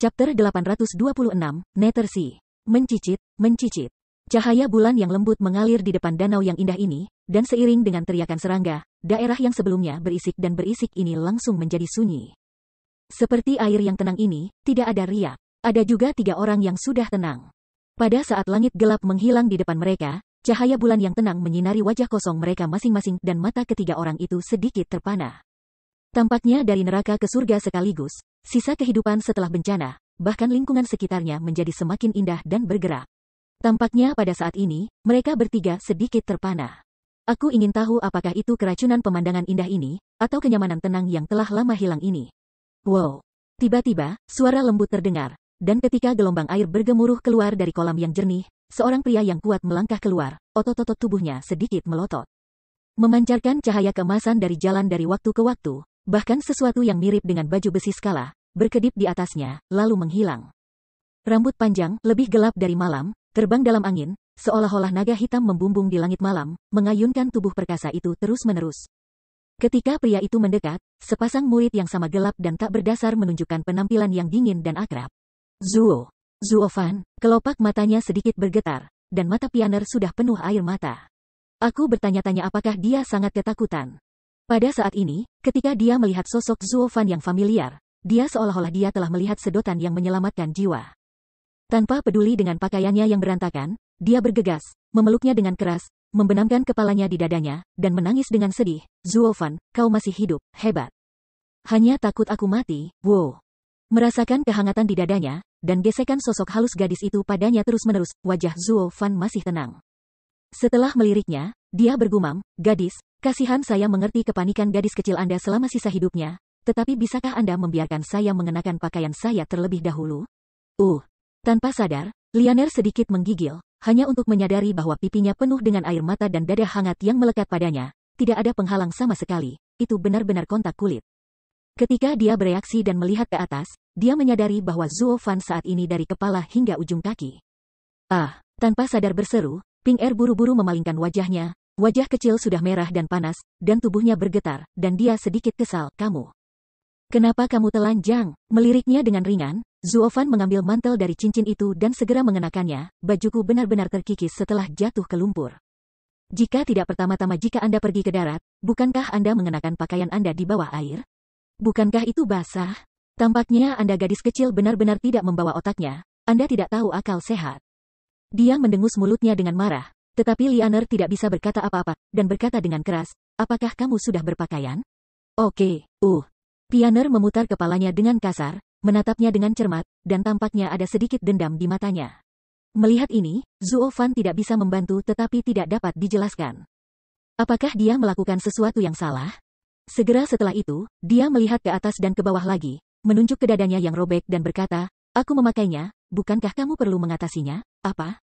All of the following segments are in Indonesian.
Chapter 826, Netherse. Mencicit, mencicit. Cahaya bulan yang lembut mengalir di depan danau yang indah ini, dan seiring dengan teriakan serangga, daerah yang sebelumnya berisik dan berisik ini langsung menjadi sunyi. Seperti air yang tenang ini, tidak ada riak. Ada juga 3 orang yang sudah tenang. Pada saat langit gelap menghilang di depan mereka, cahaya bulan yang tenang menyinari wajah kosong mereka masing-masing dan mata ketiga orang itu sedikit terpana. Tampaknya dari neraka ke surga sekaligus, sisa kehidupan setelah bencana, bahkan lingkungan sekitarnya menjadi semakin indah dan bergerak. Tampaknya pada saat ini, mereka bertiga sedikit terpana. Aku ingin tahu apakah itu keracunan pemandangan indah ini, atau kenyamanan tenang yang telah lama hilang ini. Wow! Tiba-tiba, suara lembut terdengar, dan ketika gelombang air bergemuruh keluar dari kolam yang jernih, seorang pria yang kuat melangkah keluar, otot-otot tubuhnya sedikit melotot. Memancarkan cahaya keemasan dari jalan dari waktu ke waktu, bahkan sesuatu yang mirip dengan baju besi skala, berkedip di atasnya, lalu menghilang. Rambut panjang, lebih gelap dari malam, terbang dalam angin, seolah-olah naga hitam membumbung di langit malam, mengayunkan tubuh perkasa itu terus-menerus. Ketika pria itu mendekat, sepasang murid yang sama gelap dan tak berdasar menunjukkan penampilan yang dingin dan akrab. Zuo Fan, kelopak matanya sedikit bergetar, dan mata Pioneer sudah penuh air mata. Aku bertanya-tanya apakah dia sangat ketakutan. Pada saat ini, ketika dia melihat sosok Zuo Fan yang familiar, dia seolah-olah dia telah melihat sedotan yang menyelamatkan jiwa. Tanpa peduli dengan pakaiannya yang berantakan, dia bergegas, memeluknya dengan keras, membenamkan kepalanya di dadanya, dan menangis dengan sedih. Zuo Fan, kau masih hidup, hebat. Hanya takut aku mati, wow. Merasakan kehangatan di dadanya, dan gesekan sosok halus gadis itu padanya terus-menerus, wajah Zuo Fan masih tenang. Setelah meliriknya, dia bergumam, gadis, kasihan saya mengerti kepanikan gadis kecil Anda selama sisa hidupnya, tetapi bisakah Anda membiarkan saya mengenakan pakaian saya terlebih dahulu? Tanpa sadar, Pioneer sedikit menggigil, hanya untuk menyadari bahwa pipinya penuh dengan air mata dan dada hangat yang melekat padanya, tidak ada penghalang sama sekali, itu benar-benar kontak kulit. Ketika dia bereaksi dan melihat ke atas, dia menyadari bahwa Zuo Fan saat ini dari kepala hingga ujung kaki. Tanpa sadar berseru, Pioneer buru-buru memalingkan wajahnya, wajah kecil sudah merah dan panas, dan tubuhnya bergetar, dan dia sedikit kesal, kamu. Kenapa kamu telanjang? Meliriknya dengan ringan, Zuo Fan mengambil mantel dari cincin itu dan segera mengenakannya, bajuku benar-benar terkikis setelah jatuh ke lumpur. Jika tidak pertama-tama jika Anda pergi ke darat, bukankah Anda mengenakan pakaian Anda di bawah air? Bukankah itu basah? Tampaknya Anda gadis kecil benar-benar tidak membawa otaknya, Anda tidak tahu akal sehat. Dia mendengus mulutnya dengan marah, tetapi Pioneer tidak bisa berkata apa-apa, dan berkata dengan keras, apakah kamu sudah berpakaian? Oke. Pioneer memutar kepalanya dengan kasar, menatapnya dengan cermat, dan tampaknya ada sedikit dendam di matanya. Melihat ini, Zuo Fan tidak bisa membantu tetapi tidak dapat dijelaskan. Apakah dia melakukan sesuatu yang salah? Segera setelah itu, dia melihat ke atas dan ke bawah lagi, menunjuk ke dadanya yang robek dan berkata, aku memakainya, bukankah kamu perlu mengatasinya? Apa?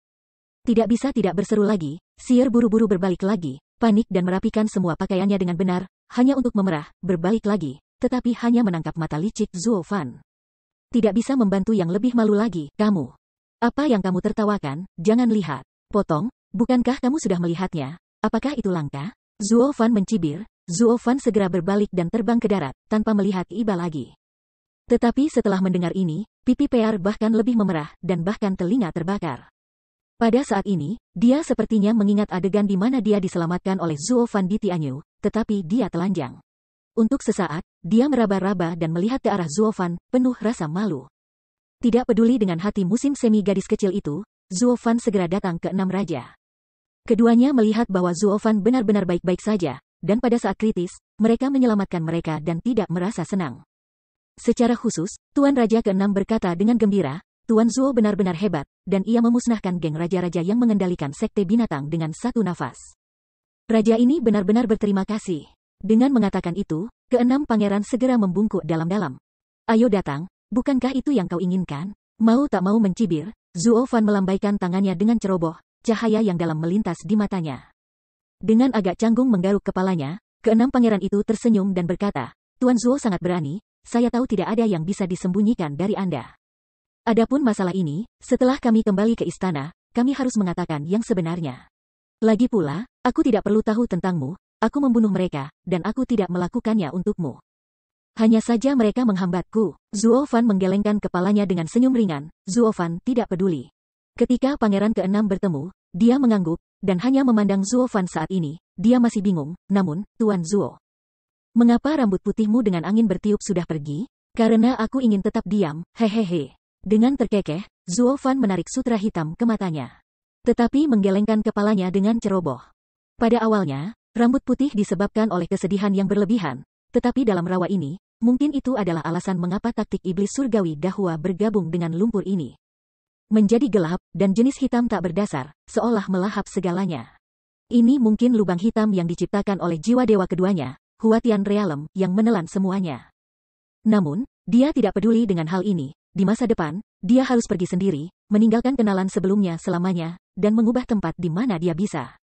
Tidak bisa tidak berseru lagi, Seer buru-buru berbalik lagi, panik dan merapikan semua pakaiannya dengan benar, hanya untuk memerah, berbalik lagi, tetapi hanya menangkap mata licik Zuo Fan. Tidak bisa membantu yang lebih malu lagi, kamu. Apa yang kamu tertawakan, jangan lihat. Potong, bukankah kamu sudah melihatnya? Apakah itu langka? Zuo Fan mencibir, Zuo Fan segera berbalik dan terbang ke darat, tanpa melihat iba lagi. Tetapi setelah mendengar ini, pipi Pioneer bahkan lebih memerah, dan bahkan telinga terbakar. Pada saat ini, dia sepertinya mengingat adegan di mana dia diselamatkan oleh Zuo Fan di Tianyu, tetapi dia telanjang. Untuk sesaat, dia meraba-raba dan melihat ke arah Zuo Fan, penuh rasa malu. Tidak peduli dengan hati musim semi gadis kecil itu, Zuo Fan segera datang ke 6 raja. Keduanya melihat bahwa Zuo Fan benar-benar baik-baik saja, dan pada saat kritis, mereka menyelamatkan mereka dan tidak merasa senang. Secara khusus, Tuan Raja ke-6 berkata dengan gembira, Tuan Zuo benar-benar hebat, dan ia memusnahkan geng raja-raja yang mengendalikan sekte binatang dengan satu nafas. Raja ini benar-benar berterima kasih. Dengan mengatakan itu, ke-6 pangeran segera membungkuk dalam-dalam. Ayo datang, bukankah itu yang kau inginkan? Mau tak mau mencibir, Zuo Fan melambaikan tangannya dengan ceroboh, cahaya yang dalam melintas di matanya. Dengan agak canggung menggaruk kepalanya, ke-6 pangeran itu tersenyum dan berkata, Tuan Zuo sangat berani, saya tahu tidak ada yang bisa disembunyikan dari Anda. Adapun masalah ini, setelah kami kembali ke istana, kami harus mengatakan yang sebenarnya. Lagi pula, aku tidak perlu tahu tentangmu, aku membunuh mereka, dan aku tidak melakukannya untukmu. Hanya saja mereka menghambatku. Zuo Fan menggelengkan kepalanya dengan senyum ringan. Zuo Fan tidak peduli. Ketika pangeran keenam bertemu, dia mengangguk, dan hanya memandang Zuo Fan saat ini. Dia masih bingung, namun, Tuan Zuo. Mengapa rambut putihmu dengan angin bertiup sudah pergi? Karena aku ingin tetap diam, hehehe. Dengan terkekeh, Zuo Fan menarik sutra hitam ke matanya. Tetapi menggelengkan kepalanya dengan ceroboh. Pada awalnya, rambut putih disebabkan oleh kesedihan yang berlebihan. Tetapi dalam rawa ini, mungkin itu adalah alasan mengapa taktik iblis surgawi Dahua bergabung dengan lumpur ini. Menjadi gelap, dan jenis hitam tak berdasar, seolah melahap segalanya. Ini mungkin lubang hitam yang diciptakan oleh jiwa dewa keduanya, Huatian Realem, yang menelan semuanya. Namun, dia tidak peduli dengan hal ini. Di masa depan, dia harus pergi sendiri, meninggalkan kenalan sebelumnya selamanya, dan mengubah tempat di mana dia bisa.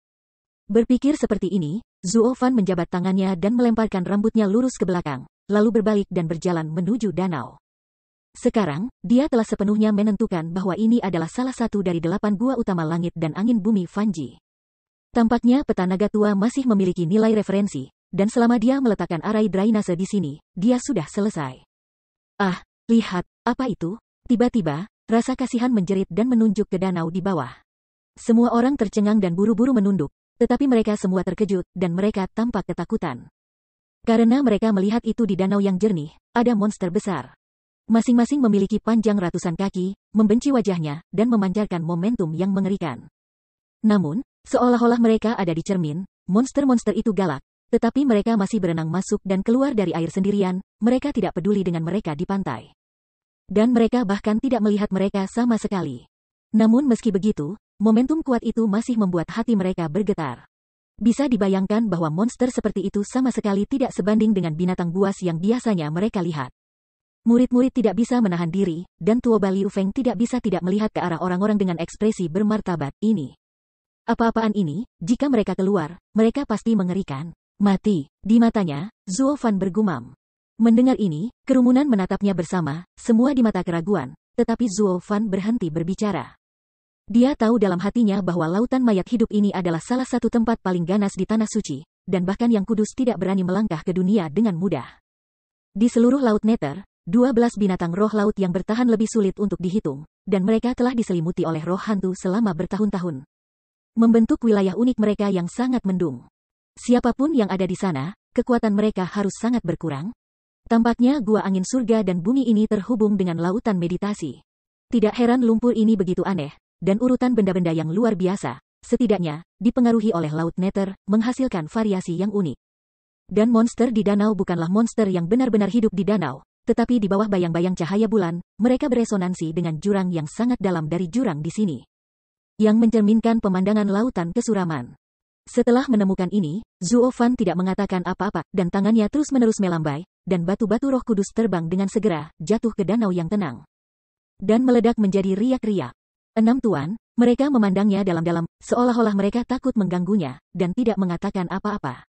Berpikir seperti ini, Zuo Fan menjabat tangannya dan melemparkan rambutnya lurus ke belakang, lalu berbalik dan berjalan menuju danau. Sekarang, dia telah sepenuhnya menentukan bahwa ini adalah salah satu dari 8 gua utama langit dan angin bumi Fanji. Tampaknya peta naga tua masih memiliki nilai referensi, dan selama dia meletakkan arai drainase di sini, dia sudah selesai. Ah, lihat, apa itu? Tiba-tiba, rasa kasihan menjerit dan menunjuk ke danau di bawah. Semua orang tercengang dan buru-buru menunduk. Tetapi mereka semua terkejut, dan mereka tampak ketakutan. Karena mereka melihat itu di danau yang jernih, ada monster besar. Masing-masing memiliki panjang ratusan kaki, membenci wajahnya, dan memancarkan momentum yang mengerikan. Namun, seolah-olah mereka ada di cermin, monster-monster itu galak, tetapi mereka masih berenang masuk dan keluar dari air sendirian, mereka tidak peduli dengan mereka di pantai. Dan mereka bahkan tidak melihat mereka sama sekali. Namun meski begitu, momentum kuat itu masih membuat hati mereka bergetar. Bisa dibayangkan bahwa monster seperti itu sama sekali tidak sebanding dengan binatang buas yang biasanya mereka lihat. Murid-murid tidak bisa menahan diri, dan Tuoba Liu Feng tidak bisa tidak melihat ke arah orang-orang dengan ekspresi bermartabat ini. Apa-apaan ini, jika mereka keluar, mereka pasti mengerikan. Mati. Di matanya, Zuo Fan bergumam. Mendengar ini, kerumunan menatapnya bersama, semua di mata keraguan, tetapi Zuo Fan berhenti berbicara. Dia tahu dalam hatinya bahwa lautan mayat hidup ini adalah salah satu tempat paling ganas di Tanah Suci, dan bahkan yang kudus tidak berani melangkah ke dunia dengan mudah. Di seluruh Laut Nether, 12 binatang roh laut yang bertahan lebih sulit untuk dihitung, dan mereka telah diselimuti oleh roh hantu selama bertahun-tahun. Membentuk wilayah unik mereka yang sangat mendung. Siapapun yang ada di sana, kekuatan mereka harus sangat berkurang. Tampaknya gua angin surga dan bumi ini terhubung dengan lautan meditasi. Tidak heran lumpur ini begitu aneh, dan urutan benda-benda yang luar biasa, setidaknya, dipengaruhi oleh Laut Nether, menghasilkan variasi yang unik. Dan monster di danau bukanlah monster yang benar-benar hidup di danau, tetapi di bawah bayang-bayang cahaya bulan, mereka beresonansi dengan jurang yang sangat dalam dari jurang di sini. Yang mencerminkan pemandangan lautan kesuraman. Setelah menemukan ini, Zuo Fan tidak mengatakan apa-apa, dan tangannya terus-menerus melambai, dan batu-batu roh kudus terbang dengan segera, jatuh ke danau yang tenang. Dan meledak menjadi riak-riak. 6 tuan, mereka memandangnya dalam-dalam, seolah-olah mereka takut mengganggunya, dan tidak mengatakan apa-apa.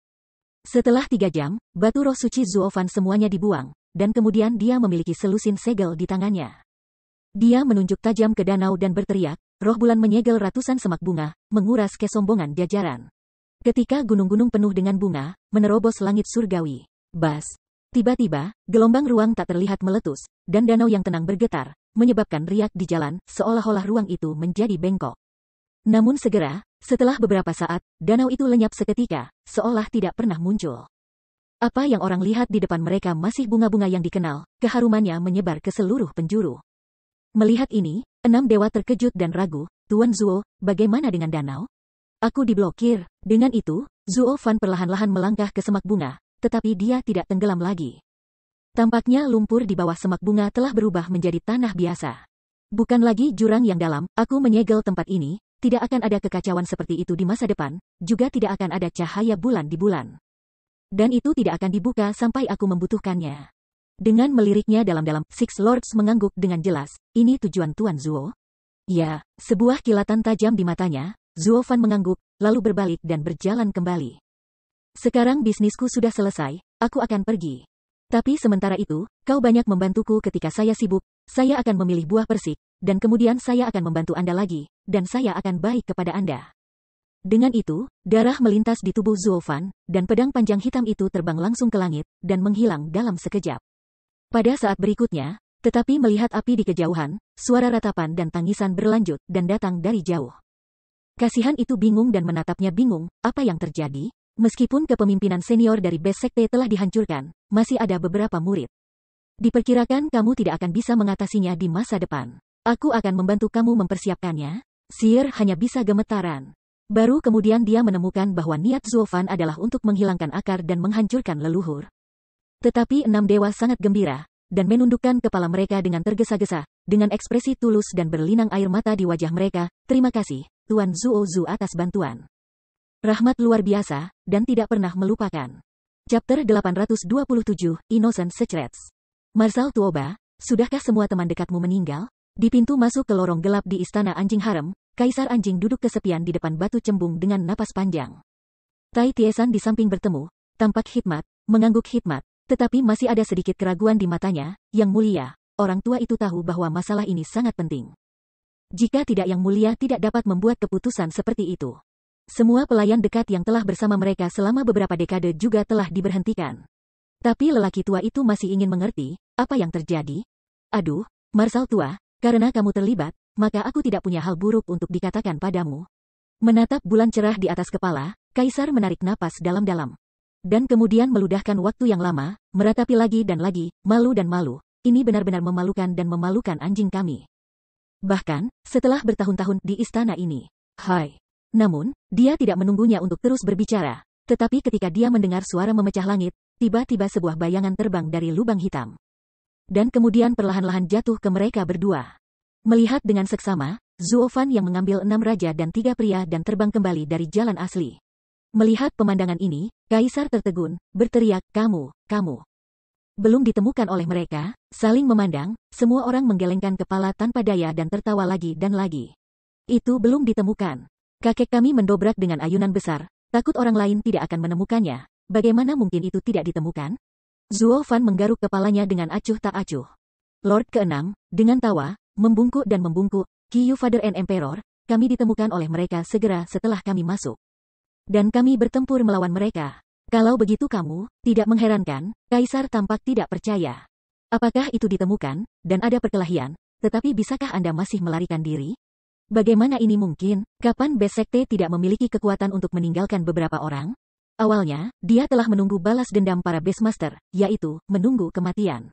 Setelah 3 jam, batu roh suci Zuo Fan semuanya dibuang, dan kemudian dia memiliki selusin segel di tangannya. Dia menunjuk tajam ke danau dan berteriak, roh bulan menyegel ratusan semak bunga, menguras kesombongan jajaran. Ketika gunung-gunung penuh dengan bunga, menerobos langit surgawi. Bas. Tiba-tiba, gelombang ruang tak terlihat meletus, dan danau yang tenang bergetar, menyebabkan riak di jalan, seolah-olah ruang itu menjadi bengkok. Namun segera, setelah beberapa saat, danau itu lenyap seketika, seolah tidak pernah muncul. Apa yang orang lihat di depan mereka masih bunga-bunga yang dikenal, keharumannya menyebar ke seluruh penjuru. Melihat ini, 6 dewa terkejut dan ragu, Tuan Zuo, bagaimana dengan danau? Aku diblokir. Dengan itu, Zuo Fan perlahan-lahan melangkah ke semak bunga, tetapi dia tidak tenggelam lagi. Tampaknya lumpur di bawah semak bunga telah berubah menjadi tanah biasa. Bukan lagi jurang yang dalam, aku menyegel tempat ini, tidak akan ada kekacauan seperti itu di masa depan, juga tidak akan ada cahaya bulan di bulan. Dan itu tidak akan dibuka sampai aku membutuhkannya. Dengan meliriknya dalam-dalam, Six Lords mengangguk dengan jelas, ini tujuan Tuan Zuo? Ya, sebuah kilatan tajam di matanya, Zuo Fan mengangguk, lalu berbalik dan berjalan kembali. Sekarang bisnisku sudah selesai, aku akan pergi. Tapi sementara itu, kau banyak membantuku ketika saya sibuk, saya akan memilih buah persik, dan kemudian saya akan membantu Anda lagi, dan saya akan baik kepada Anda. Dengan itu, darah melintas di tubuh Zuo Fan, dan pedang panjang hitam itu terbang langsung ke langit, dan menghilang dalam sekejap. Pada saat berikutnya, tetapi melihat api di kejauhan, suara ratapan dan tangisan berlanjut dan datang dari jauh. Kasihan itu bingung dan menatapnya bingung, apa yang terjadi? Meskipun kepemimpinan senior dari base sekte telah dihancurkan, masih ada beberapa murid. Diperkirakan kamu tidak akan bisa mengatasinya di masa depan. Aku akan membantu kamu mempersiapkannya. Seer hanya bisa gemetaran. Baru kemudian dia menemukan bahwa niat Zuofan adalah untuk menghilangkan akar dan menghancurkan leluhur. Tetapi 6 dewa sangat gembira, dan menundukkan kepala mereka dengan tergesa-gesa, dengan ekspresi tulus dan berlinang air mata di wajah mereka. Terima kasih, Tuan Zuo Zu atas bantuan. Rahmat luar biasa, dan tidak pernah melupakan. Chapter 827, Innocent Secrets. Marshal Tuoba, sudahkah semua teman dekatmu meninggal? Di pintu masuk ke lorong gelap di istana anjing harem, Kaisar Anjing duduk kesepian di depan batu cembung dengan napas panjang. Tai Tiesan di samping bertemu, tampak hikmat, mengangguk hikmat, tetapi masih ada sedikit keraguan di matanya. Yang mulia, orang tua itu tahu bahwa masalah ini sangat penting. Jika tidak, Yang mulia tidak dapat membuat keputusan seperti itu. Semua pelayan dekat yang telah bersama mereka selama beberapa dekade juga telah diberhentikan. Tapi lelaki tua itu masih ingin mengerti, apa yang terjadi? Aduh, Marshal tua, karena kamu terlibat, maka aku tidak punya hal buruk untuk dikatakan padamu. Menatap bulan cerah di atas kepala, Kaisar menarik napas dalam-dalam. Dan kemudian meludahkan waktu yang lama, meratapi lagi dan lagi, malu dan malu. Ini benar-benar memalukan dan memalukan anjing kami. Bahkan, setelah bertahun-tahun di istana ini. Hai. Namun, dia tidak menunggunya untuk terus berbicara. Tetapi ketika dia mendengar suara memecah langit, tiba-tiba sebuah bayangan terbang dari lubang hitam. Dan kemudian perlahan-lahan jatuh ke mereka berdua. Melihat dengan seksama, Zuofan yang mengambil 6 raja dan 3 pria dan terbang kembali dari jalan asli. Melihat pemandangan ini, Kaisar tertegun, berteriak, kamu. Belum ditemukan oleh mereka, saling memandang, semua orang menggelengkan kepala tanpa daya dan tertawa lagi dan lagi. Itu belum ditemukan. Kakek kami mendobrak dengan ayunan besar, takut orang lain tidak akan menemukannya. Bagaimana mungkin itu tidak ditemukan? Zuofan menggaruk kepalanya dengan acuh tak acuh. Lord ke-6, dengan tawa, membungkuk dan membungkuk, Kiyu Father and Emperor, kami ditemukan oleh mereka segera setelah kami masuk. Dan kami bertempur melawan mereka. Kalau begitu kamu, tidak mengherankan, Kaisar tampak tidak percaya. Apakah itu ditemukan, dan ada perkelahian, tetapi bisakah Anda masih melarikan diri? Bagaimana ini mungkin? Kapan base sekte tidak memiliki kekuatan untuk meninggalkan beberapa orang? Awalnya, dia telah menunggu balas dendam para base master, yaitu, menunggu kematian.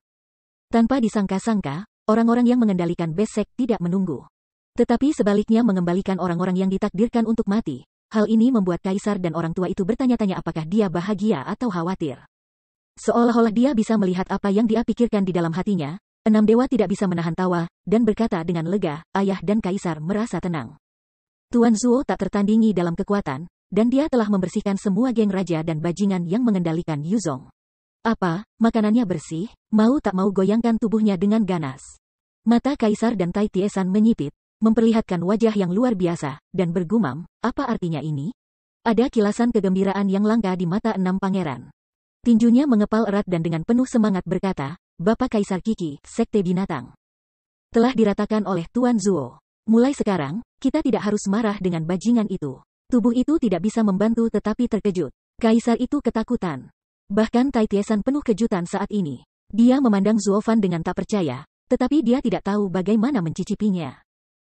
Tanpa disangka-sangka, orang-orang yang mengendalikan base sek tidak menunggu. Tetapi sebaliknya mengembalikan orang-orang yang ditakdirkan untuk mati. Hal ini membuat Kaisar dan orang tua itu bertanya-tanya apakah dia bahagia atau khawatir. Seolah-olah dia bisa melihat apa yang dia pikirkan di dalam hatinya. 6 dewa tidak bisa menahan tawa, dan berkata dengan lega, ayah dan Kaisar merasa tenang. Tuan Zuo tak tertandingi dalam kekuatan, dan dia telah membersihkan semua geng raja dan bajingan yang mengendalikan Yuzong. Apa, makanannya bersih? Mau tak mau goyangkan tubuhnya dengan ganas. Mata Kaisar dan Tai Tiesan menyipit, memperlihatkan wajah yang luar biasa, dan bergumam, apa artinya ini? Ada kilasan kegembiraan yang langka di mata 6 pangeran. Tinjunya mengepal erat dan dengan penuh semangat berkata, Bapak Kaisar Kiki, Sekte Binatang. Telah diratakan oleh Tuan Zuo. Mulai sekarang, kita tidak harus marah dengan bajingan itu. Tubuh itu tidak bisa membantu tetapi terkejut. Kaisar itu ketakutan. Bahkan Tai Tiesan penuh kejutan saat ini. Dia memandang Zuofan dengan tak percaya, tetapi dia tidak tahu bagaimana mencicipinya.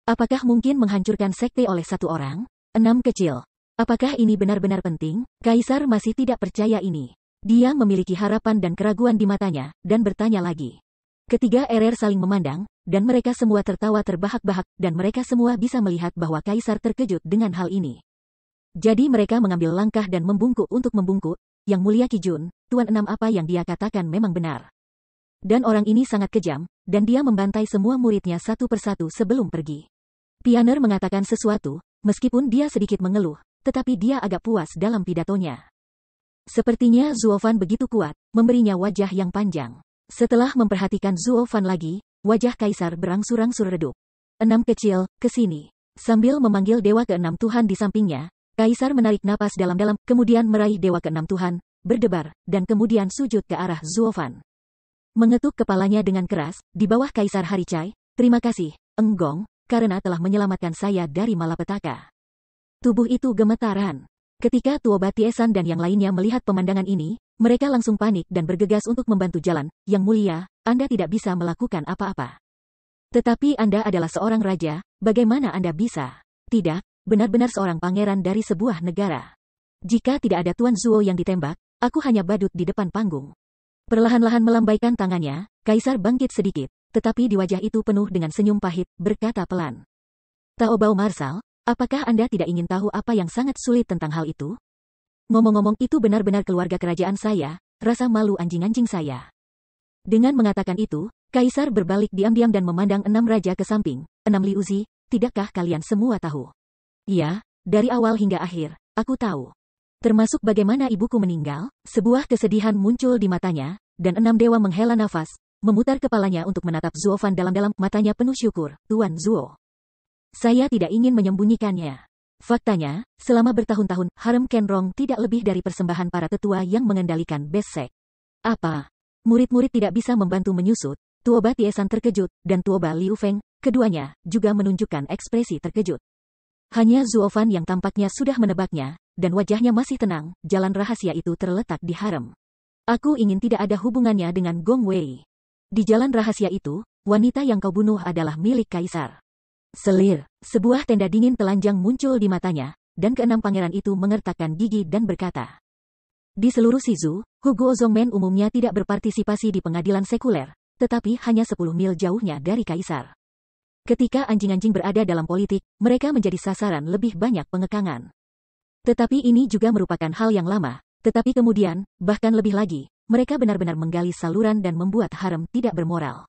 Apakah mungkin menghancurkan sekte oleh satu orang? 6 kecil. Apakah ini benar-benar penting? Kaisar masih tidak percaya ini. Dia memiliki harapan dan keraguan di matanya, dan bertanya lagi. Ketiga RR saling memandang, dan mereka semua tertawa terbahak-bahak, dan mereka semua bisa melihat bahwa Kaisar terkejut dengan hal ini. Jadi mereka mengambil langkah dan membungkuk untuk membungkuk. Yang mulia Kijun, Tuan 6 apa yang dia katakan memang benar. Dan orang ini sangat kejam, dan dia membantai semua muridnya satu persatu sebelum pergi. Pioneer mengatakan sesuatu, meskipun dia sedikit mengeluh, tetapi dia agak puas dalam pidatonya. Sepertinya Zuofan begitu kuat, memberinya wajah yang panjang. Setelah memperhatikan Zuofan lagi, wajah Kaisar berangsur-angsur redup. 6 kecil, ke sini. Sambil memanggil Dewa ke-6 Tuhan di sampingnya, Kaisar menarik napas dalam-dalam, kemudian meraih Dewa ke-6 Tuhan, berdebar, dan kemudian sujud ke arah Zuofan. Mengetuk kepalanya dengan keras, di bawah Kaisar Haricai, terima kasih, Enggong, karena telah menyelamatkan saya dari malapetaka. Tubuh itu gemetaran. Ketika Tuoba Tiesan dan yang lainnya melihat pemandangan ini, Mereka langsung panik dan bergegas untuk membantu jalan. Yang mulia, Anda tidak bisa melakukan apa-apa. Tetapi Anda adalah seorang raja, bagaimana Anda bisa? Tidak, benar-benar seorang pangeran dari sebuah negara. Jika tidak ada Tuan Zuo yang ditembak, aku hanya badut di depan panggung. Perlahan-lahan melambaikan tangannya, Kaisar bangkit sedikit, tetapi di wajah itu penuh dengan senyum pahit, berkata pelan. Taobao Marsal, apakah Anda tidak ingin tahu apa yang sangat sulit tentang hal itu? Ngomong-ngomong itu benar-benar keluarga kerajaan saya, rasa malu anjing-anjing saya. Dengan mengatakan itu, Kaisar berbalik diam-diam dan memandang 6 raja ke samping. 6 Liuzi, tidakkah kalian semua tahu? Ya, dari awal hingga akhir, aku tahu. Termasuk bagaimana ibuku meninggal, sebuah kesedihan muncul di matanya, dan 6 dewa menghela nafas, memutar kepalanya untuk menatap Zuo Fan dalam-dalam, matanya penuh syukur, Tuan Zuo. Saya tidak ingin menyembunyikannya. Faktanya, selama bertahun-tahun, harem Kenrong tidak lebih dari persembahan para tetua yang mengendalikan Besek. Apa? Murid-murid tidak bisa membantu menyusut. Tuoba Tiesan terkejut, dan Tuoba Liu Feng, keduanya, juga menunjukkan ekspresi terkejut. Hanya Zuo Fan yang tampaknya sudah menebaknya, dan wajahnya masih tenang, jalan rahasia itu terletak di harem. Aku ingin tidak ada hubungannya dengan Gong Wei. Di jalan rahasia itu, wanita yang kau bunuh adalah milik Kaisar. Selir, sebuah tenda dingin telanjang muncul di matanya, dan keenam pangeran itu mengertakkan gigi dan berkata. Di seluruh Shizu, Hugo Zongmen umumnya tidak berpartisipasi di pengadilan sekuler, tetapi hanya 10 mil jauhnya dari Kaisar. Ketika anjing-anjing berada dalam politik, mereka menjadi sasaran lebih banyak pengekangan. Tetapi ini juga merupakan hal yang lama, tetapi kemudian, bahkan lebih lagi, mereka benar-benar menggali saluran dan membuat harem tidak bermoral.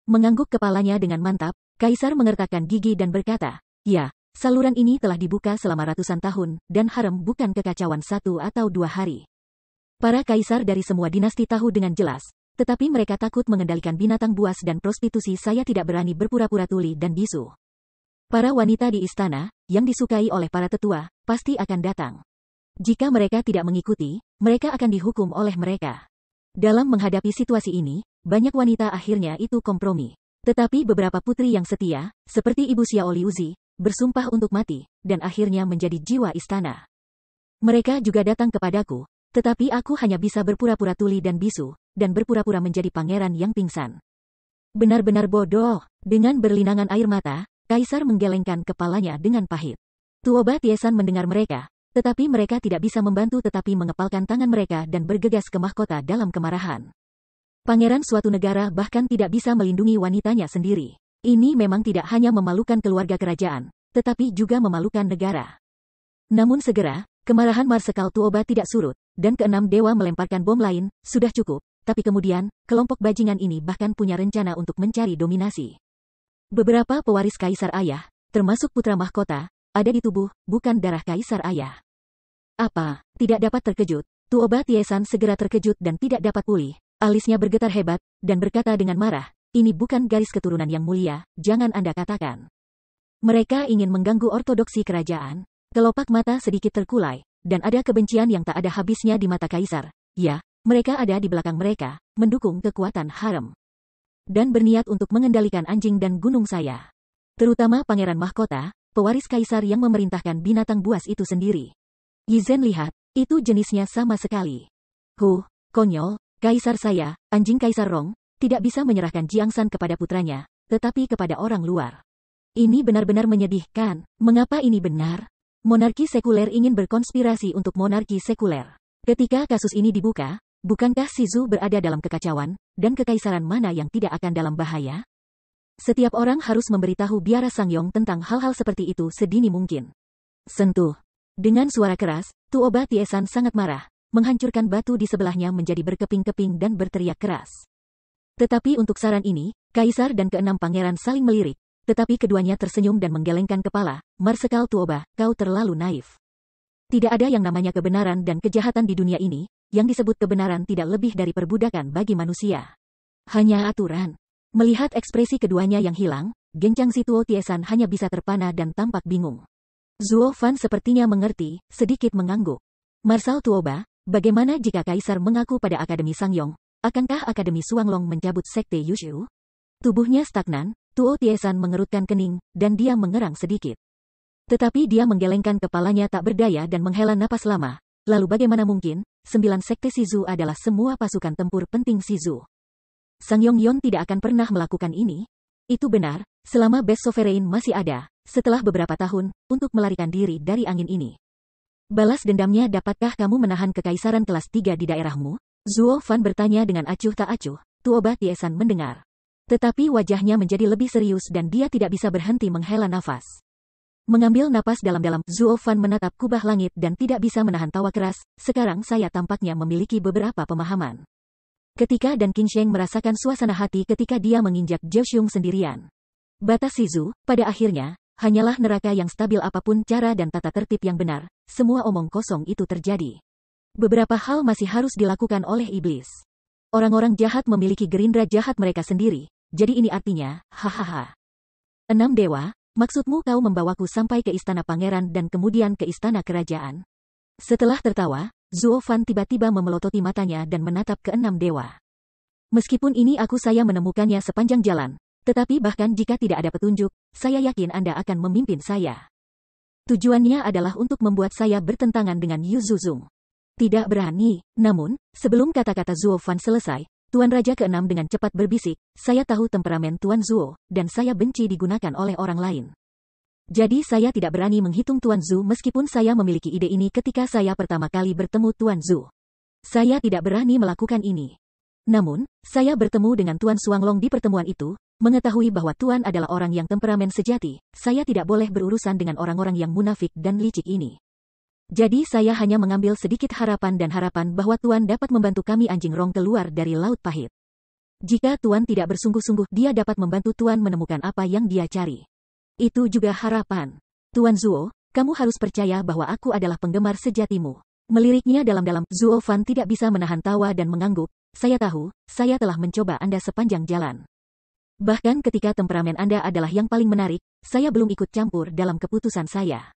Mengangguk kepalanya dengan mantap, Kaisar mengertakkan gigi dan berkata, ya, saluran ini telah dibuka selama ratusan tahun, dan harem bukan kekacauan 1 atau 2 hari. Para kaisar dari semua dinasti tahu dengan jelas, tetapi mereka takut mengendalikan binatang buas dan prostitusi. Saya tidak berani berpura-pura tuli dan bisu. Para wanita di istana, yang disukai oleh para tetua, pasti akan datang. Jika mereka tidak mengikuti, mereka akan dihukum oleh mereka. Dalam menghadapi situasi ini, banyak wanita akhirnya itu kompromi. Tetapi beberapa putri yang setia, seperti Ibu Xiao Liuzi, bersumpah untuk mati, dan akhirnya menjadi jiwa istana. Mereka juga datang kepadaku, tetapi aku hanya bisa berpura-pura tuli dan bisu, dan berpura-pura menjadi pangeran yang pingsan. Benar-benar bodoh. Dengan berlinangan air mata, Kaisar menggelengkan kepalanya dengan pahit. Tuoba Tiesan mendengar mereka, tetapi mereka tidak bisa membantu tetapi mengepalkan tangan mereka dan bergegas ke mahkota dalam kemarahan. Pangeran suatu negara bahkan tidak bisa melindungi wanitanya sendiri. Ini memang tidak hanya memalukan keluarga kerajaan, tetapi juga memalukan negara. Namun segera, kemarahan Marsekal Tuoba tidak surut, dan keenam dewa melemparkan bom lain. Sudah cukup, tapi kemudian, kelompok bajingan ini bahkan punya rencana untuk mencari dominasi. Beberapa pewaris Kaisar Ayah, termasuk putra mahkota, ada di tubuh, bukan darah Kaisar Ayah. Apa? Tidak dapat terkejut. Tuoba Tiesan segera terkejut dan tidak dapat pulih. Alisnya bergetar hebat, dan berkata dengan marah, ini bukan garis keturunan yang mulia, jangan Anda katakan. Mereka ingin mengganggu ortodoksi kerajaan. Kelopak mata sedikit terkulai, dan ada kebencian yang tak ada habisnya di mata Kaisar. Ya, mereka ada di belakang mereka, mendukung kekuatan harem. Dan berniat untuk mengendalikan anjing dan gunung saya. Terutama Pangeran Mahkota, pewaris Kaisar yang memerintahkan binatang buas itu sendiri. Yizen lihat, itu jenisnya sama sekali. Konyol. Kaisar saya, anjing Kaisar Rong, tidak bisa menyerahkan Jiangsan kepada putranya, tetapi kepada orang luar. Ini benar-benar menyedihkan. Mengapa ini benar? Monarki sekuler ingin berkonspirasi untuk monarki sekuler. Ketika kasus ini dibuka, bukankah Shizu berada dalam kekacauan, dan kekaisaran mana yang tidak akan dalam bahaya? Setiap orang harus memberitahu biara Sangyong tentang hal-hal seperti itu sedini mungkin. Sentuh. Dengan suara keras, Tuoba Tiesan sangat marah. Menghancurkan batu di sebelahnya menjadi berkeping-keping dan berteriak keras. Tetapi untuk saran ini, Kaisar dan keenam pangeran saling melirik, tetapi keduanya tersenyum dan menggelengkan kepala. Marsekal Tuoba, kau terlalu naif. Tidak ada yang namanya kebenaran dan kejahatan di dunia ini, yang disebut kebenaran tidak lebih dari perbudakan bagi manusia. Hanya aturan. Melihat ekspresi keduanya yang hilang, Genjang si Tuo Tiesan hanya bisa terpana dan tampak bingung. Zuo Fan sepertinya mengerti, sedikit mengangguk. Marsal Tuoba, bagaimana jika Kaisar mengaku pada Akademi Sangyong? Akankah Akademi Suanglong mencabut sekte Yushu? Tubuhnya stagnan, Tuo Tiesan mengerutkan kening, dan dia mengerang sedikit. Tetapi dia menggelengkan kepalanya tak berdaya dan menghela napas lama. Lalu bagaimana mungkin, 9 sekte Shizu adalah semua pasukan tempur penting Shizu. Sang Yongyon tidak akan pernah melakukan ini. Itu benar, selama Best Sovereign masih ada, setelah beberapa tahun, untuk melarikan diri dari angin ini. Balas dendamnya, dapatkah kamu menahan kekaisaran kelas 3 di daerahmu? Zuo Fan bertanya dengan acuh tak acuh. Tuoba Tiesan mendengar. Tetapi wajahnya menjadi lebih serius dan dia tidak bisa berhenti menghela nafas. Mengambil napas dalam-dalam, Zuo Fan menatap kubah langit dan tidak bisa menahan tawa keras. Sekarang saya tampaknya memiliki beberapa pemahaman. Ketika Dan Qingsheng merasakan suasana hati ketika dia menginjak Jiuxiong sendirian. Batas Shizu, pada akhirnya, hanyalah neraka yang stabil apapun cara dan tata tertib yang benar, semua omong kosong itu terjadi. Beberapa hal masih harus dilakukan oleh iblis. Orang-orang jahat memiliki gerindra jahat mereka sendiri, jadi ini artinya, hahaha. 6 dewa. Maksudmu kau membawaku sampai ke istana pangeran dan kemudian ke istana kerajaan? Setelah tertawa, Zuo Fan tiba-tiba memelototi matanya dan menatap ke 6 dewa. Meskipun ini saya menemukannya sepanjang jalan, tetapi bahkan jika tidak ada petunjuk, saya yakin Anda akan memimpin saya. Tujuannya adalah untuk membuat saya bertentangan dengan Yu Zuzong. Tidak berani, namun, sebelum kata-kata Zuo Fan selesai, Tuan Raja ke-6 dengan cepat berbisik, saya tahu temperamen Tuan Zuo, dan saya benci digunakan oleh orang lain. Jadi saya tidak berani menghitung Tuan Zhu meskipun saya memiliki ide ini ketika saya pertama kali bertemu Tuan Zhu. Saya tidak berani melakukan ini. Namun, saya bertemu dengan Tuan Xuanglong di pertemuan itu, mengetahui bahwa Tuan adalah orang yang temperamen sejati, saya tidak boleh berurusan dengan orang-orang yang munafik dan licik ini. Jadi saya hanya mengambil sedikit harapan bahwa Tuan dapat membantu kami Anjing Rong keluar dari Laut Pahit. Jika Tuan tidak bersungguh-sungguh, dia dapat membantu Tuan menemukan apa yang dia cari. Itu juga harapan. Tuan Zuo, kamu harus percaya bahwa aku adalah penggemar sejatimu. Meliriknya dalam-dalam, Zuo Fan tidak bisa menahan tawa dan mengangguk. Saya tahu, saya telah mencoba Anda sepanjang jalan. Bahkan ketika temperamen Anda adalah yang paling menarik, saya belum ikut campur dalam keputusan saya.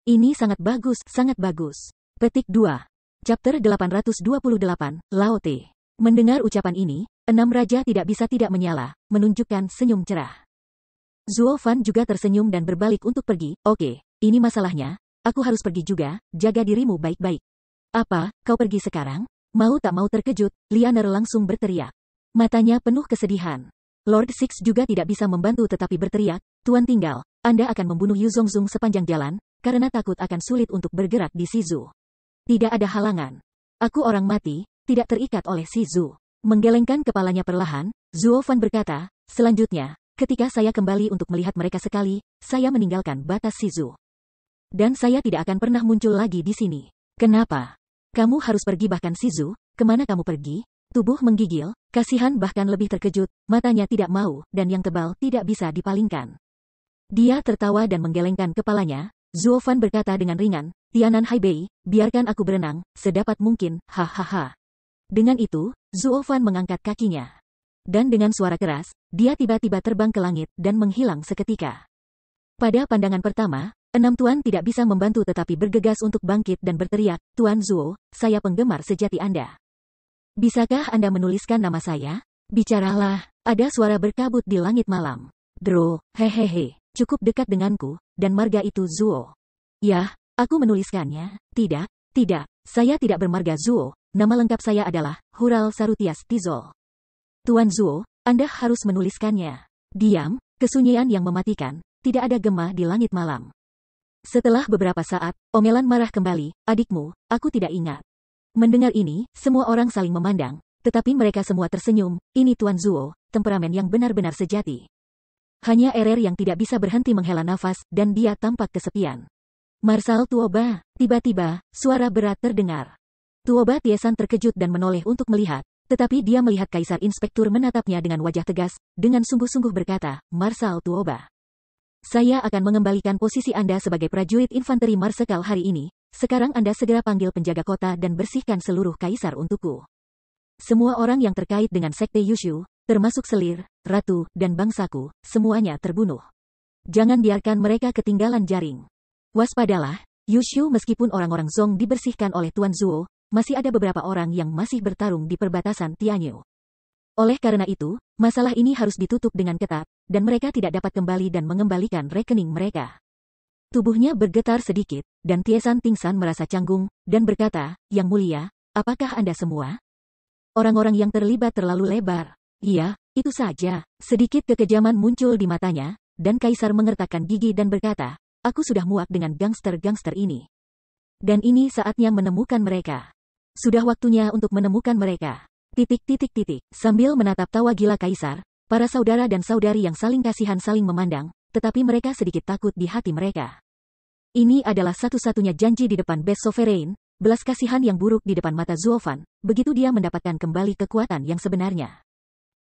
Ini sangat bagus, sangat bagus. Petik 2. Chapter 828, Laote. Mendengar ucapan ini, 6 raja tidak bisa tidak menyala, menunjukkan senyum cerah. Zuo Fan juga tersenyum dan berbalik untuk pergi. Oke, ini masalahnya, aku harus pergi juga, jaga dirimu baik-baik. Apa, kau pergi sekarang? Mau tak mau terkejut, Lianer langsung berteriak. Matanya penuh kesedihan. Lord Six juga tidak bisa membantu tetapi berteriak, Tuan tinggal, Anda akan membunuh Yu Zongzong sepanjang jalan, karena takut akan sulit untuk bergerak di Shizu. Tidak ada halangan. Aku orang mati, tidak terikat oleh Shizu. Menggelengkan kepalanya perlahan, Zuo Fan berkata, selanjutnya, ketika saya kembali untuk melihat mereka sekali, saya meninggalkan batas Shizu. Dan saya tidak akan pernah muncul lagi di sini. Kenapa? Kamu harus pergi bahkan Shizu, kemana kamu pergi? Tubuh menggigil, kasihan bahkan lebih terkejut, matanya tidak mau, dan yang tebal tidak bisa dipalingkan. Dia tertawa dan menggelengkan kepalanya. Zuo Fan berkata dengan ringan, Tianan Haibei, biarkan aku berenang, sedapat mungkin, hahaha. Dengan itu, Zuo Fan mengangkat kakinya. Dan dengan suara keras, dia tiba-tiba terbang ke langit dan menghilang seketika. Pada pandangan pertama, 6 tuan tidak bisa membantu tetapi bergegas untuk bangkit dan berteriak, Tuan Zuo, saya penggemar sejati Anda. Bisakah Anda menuliskan nama saya? Bicaralah, ada suara berkabut di langit malam. Dro, hehehe, cukup dekat denganku, dan marga itu Zuo. Yah, aku menuliskannya. Tidak, saya tidak bermarga Zuo, nama lengkap saya adalah Hural Sarutias Tizol. Tuan Zuo, Anda harus menuliskannya. Diam, kesunyian yang mematikan, tidak ada gema di langit malam. Setelah beberapa saat, omelan marah kembali, adikmu, aku tidak ingat. Mendengar ini, semua orang saling memandang, tetapi mereka semua tersenyum, ini Tuan Zuo, temperamen yang benar-benar sejati. Hanya Erer yang tidak bisa berhenti menghela nafas, dan dia tampak kesepian. Marsal Tuoba, tiba-tiba, suara berat terdengar. Tuoba Tiesan terkejut dan menoleh untuk melihat, tetapi dia melihat Kaisar Inspektur menatapnya dengan wajah tegas, dengan sungguh-sungguh berkata, Marsal Tuoba. Saya akan mengembalikan posisi Anda sebagai prajurit infanteri Marsekal hari ini, sekarang Anda segera panggil penjaga kota dan bersihkan seluruh Kaisar untukku. Semua orang yang terkait dengan Sekte Yushu, termasuk Selir, Ratu, dan bangsaku, semuanya terbunuh. Jangan biarkan mereka ketinggalan jaring. Waspadalah, Yushu meskipun orang-orang Zong dibersihkan oleh Tuan Zuo, masih ada beberapa orang yang masih bertarung di perbatasan Tianyu. Oleh karena itu, masalah ini harus ditutup dengan ketat, dan mereka tidak dapat kembali dan mengembalikan rekening mereka. Tubuhnya bergetar sedikit, dan Tiesan Tingsan merasa canggung, dan berkata, Yang Mulia, apakah Anda semua? Orang-orang yang terlibat terlalu lebar. Iya, itu saja. Sedikit kekejaman muncul di matanya, dan Kaisar mengertakkan gigi dan berkata, aku sudah muak dengan gangster-gangster ini. Dan ini saatnya menemukan mereka. Sudah waktunya untuk menemukan mereka. Sambil menatap tawa gila Kaisar, para saudara dan saudari yang saling kasihan saling memandang, tetapi mereka sedikit takut di hati mereka. Ini adalah satu-satunya janji di depan Best Sovereign, belas kasihan yang buruk di depan mata Zuofan, begitu dia mendapatkan kembali kekuatan yang sebenarnya.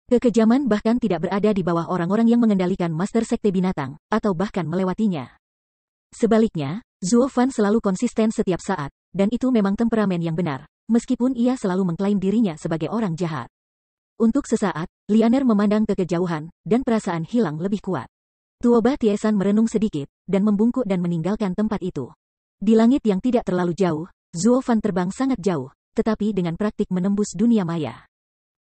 Kekejaman bahkan tidak berada di bawah orang-orang yang mengendalikan Master Sekte Binatang, atau bahkan melewatinya. Sebaliknya, Zuofan selalu konsisten setiap saat, dan itu memang temperamen yang benar, meskipun ia selalu mengklaim dirinya sebagai orang jahat. Untuk sesaat, Lianer memandang ke kejauhan, dan perasaan hilang lebih kuat. Tuoba Tiesan merenung sedikit, dan membungkuk dan meninggalkan tempat itu. Di langit yang tidak terlalu jauh, Zuofan terbang sangat jauh, tetapi dengan praktik menembus dunia maya.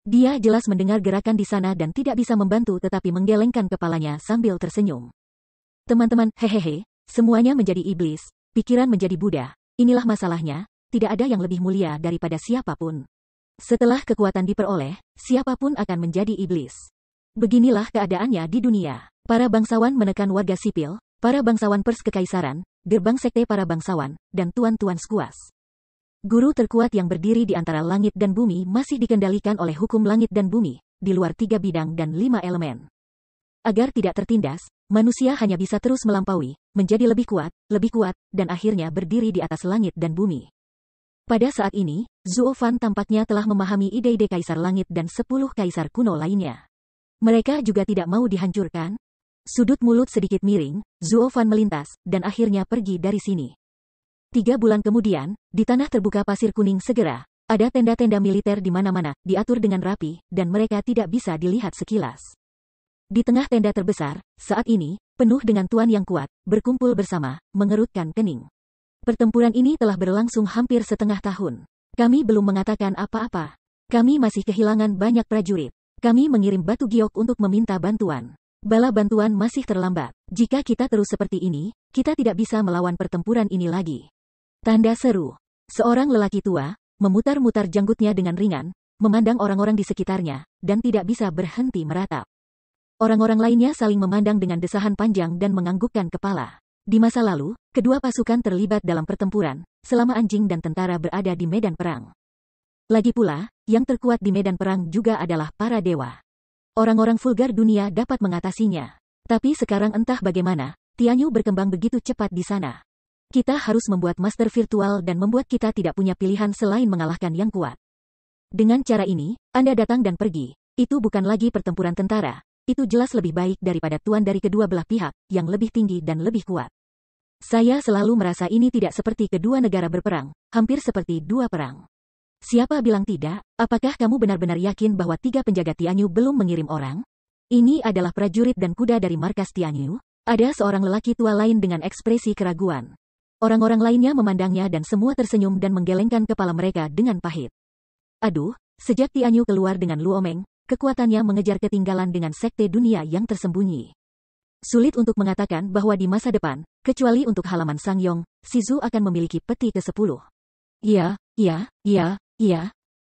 Dia jelas mendengar gerakan di sana dan tidak bisa membantu tetapi menggelengkan kepalanya sambil tersenyum. Teman-teman, hehehe, semuanya menjadi iblis, pikiran menjadi Buddha, inilah masalahnya, tidak ada yang lebih mulia daripada siapapun. Setelah kekuatan diperoleh, siapapun akan menjadi iblis. Beginilah keadaannya di dunia. Para bangsawan menekan warga sipil, para bangsawan pers kekaisaran, gerbang sekte para bangsawan, dan tuan-tuan skuas. Guru terkuat yang berdiri di antara langit dan bumi masih dikendalikan oleh hukum langit dan bumi, di luar 3 bidang dan 5 elemen. Agar tidak tertindas, manusia hanya bisa terus melampaui, menjadi lebih kuat, dan akhirnya berdiri di atas langit dan bumi. Pada saat ini, Zuofan tampaknya telah memahami ide-ide Kaisar Langit dan 10 kaisar kuno lainnya. Mereka juga tidak mau dihancurkan. Sudut mulut sedikit miring, Zuofan melintas, dan akhirnya pergi dari sini. 3 bulan kemudian, di tanah terbuka pasir kuning segera, ada tenda-tenda militer di mana-mana, diatur dengan rapi, dan mereka tidak bisa dilihat sekilas. Di tengah tenda terbesar, saat ini, penuh dengan tuan yang kuat, berkumpul bersama, mengerutkan kening. Pertempuran ini telah berlangsung hampir setengah tahun. Kami belum mengatakan apa-apa. Kami masih kehilangan banyak prajurit. Kami mengirim batu giok untuk meminta bantuan. Bala bantuan masih terlambat. Jika kita terus seperti ini, kita tidak bisa melawan pertempuran ini lagi. Tanda seru. Seorang lelaki tua, memutar-mutar janggutnya dengan ringan, memandang orang-orang di sekitarnya, dan tidak bisa berhenti meratap. Orang-orang lainnya saling memandang dengan desahan panjang dan menganggukkan kepala. Di masa lalu, kedua pasukan terlibat dalam pertempuran, selama anjing dan tentara berada di medan perang. Lagi pula, yang terkuat di medan perang juga adalah para dewa. Orang-orang vulgar dunia dapat mengatasinya. Tapi sekarang entah bagaimana, Tianyu berkembang begitu cepat di sana. Kita harus membuat master virtual dan membuat kita tidak punya pilihan selain mengalahkan yang kuat. Dengan cara ini, Anda datang dan pergi. Itu bukan lagi pertempuran tentara. Itu jelas lebih baik daripada tuan dari kedua belah pihak, yang lebih tinggi dan lebih kuat. Saya selalu merasa ini tidak seperti kedua negara berperang, hampir seperti 2 perang. Siapa bilang tidak? Apakah kamu benar-benar yakin bahwa 3 penjaga Tianyu belum mengirim orang? Ini adalah prajurit dan kuda dari markas Tianyu? Ada seorang lelaki tua lain dengan ekspresi keraguan. Orang-orang lainnya memandangnya dan semua tersenyum dan menggelengkan kepala mereka dengan pahit. Aduh, sejak Tianyu keluar dengan Luomeng, kekuatannya mengejar ketinggalan dengan sekte dunia yang tersembunyi. Sulit untuk mengatakan bahwa di masa depan, kecuali untuk halaman Sangyong, Shizu akan memiliki peti ke-10. Iya.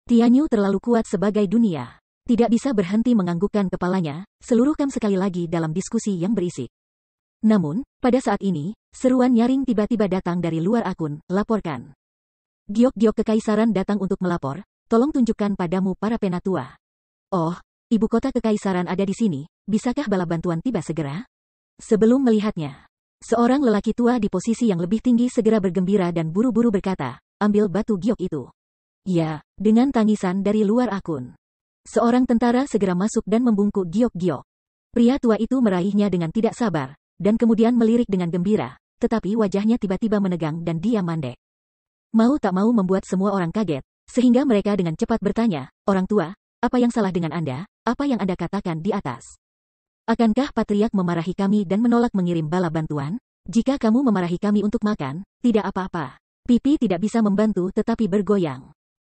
Tianyu terlalu kuat sebagai dunia. Tidak bisa berhenti menganggukkan kepalanya, seluruh kam sekali lagi dalam diskusi yang berisik. Namun, pada saat ini, seruan nyaring tiba-tiba datang dari luar akun, laporkan. Giok-giok kekaisaran datang untuk melapor, tolong tunjukkan padamu para penatua. Oh, ibu kota kekaisaran ada di sini, bisakah bala bantuan tiba segera? Sebelum melihatnya, seorang lelaki tua di posisi yang lebih tinggi segera bergembira dan buru-buru berkata, ambil batu giok itu. Ya, dengan tangisan dari luar akun. Seorang tentara segera masuk dan membungkuk giok-giok. Pria tua itu meraihnya dengan tidak sabar, dan kemudian melirik dengan gembira, tetapi wajahnya tiba-tiba menegang dan dia mandek. Mau tak mau membuat semua orang kaget, sehingga mereka dengan cepat bertanya, orang tua, apa yang salah dengan Anda? Apa yang Anda katakan di atas? Akankah patriark memarahi kami dan menolak mengirim bala bantuan? Jika kamu memarahi kami untuk makan, tidak apa-apa. Pipi tidak bisa membantu tetapi bergoyang.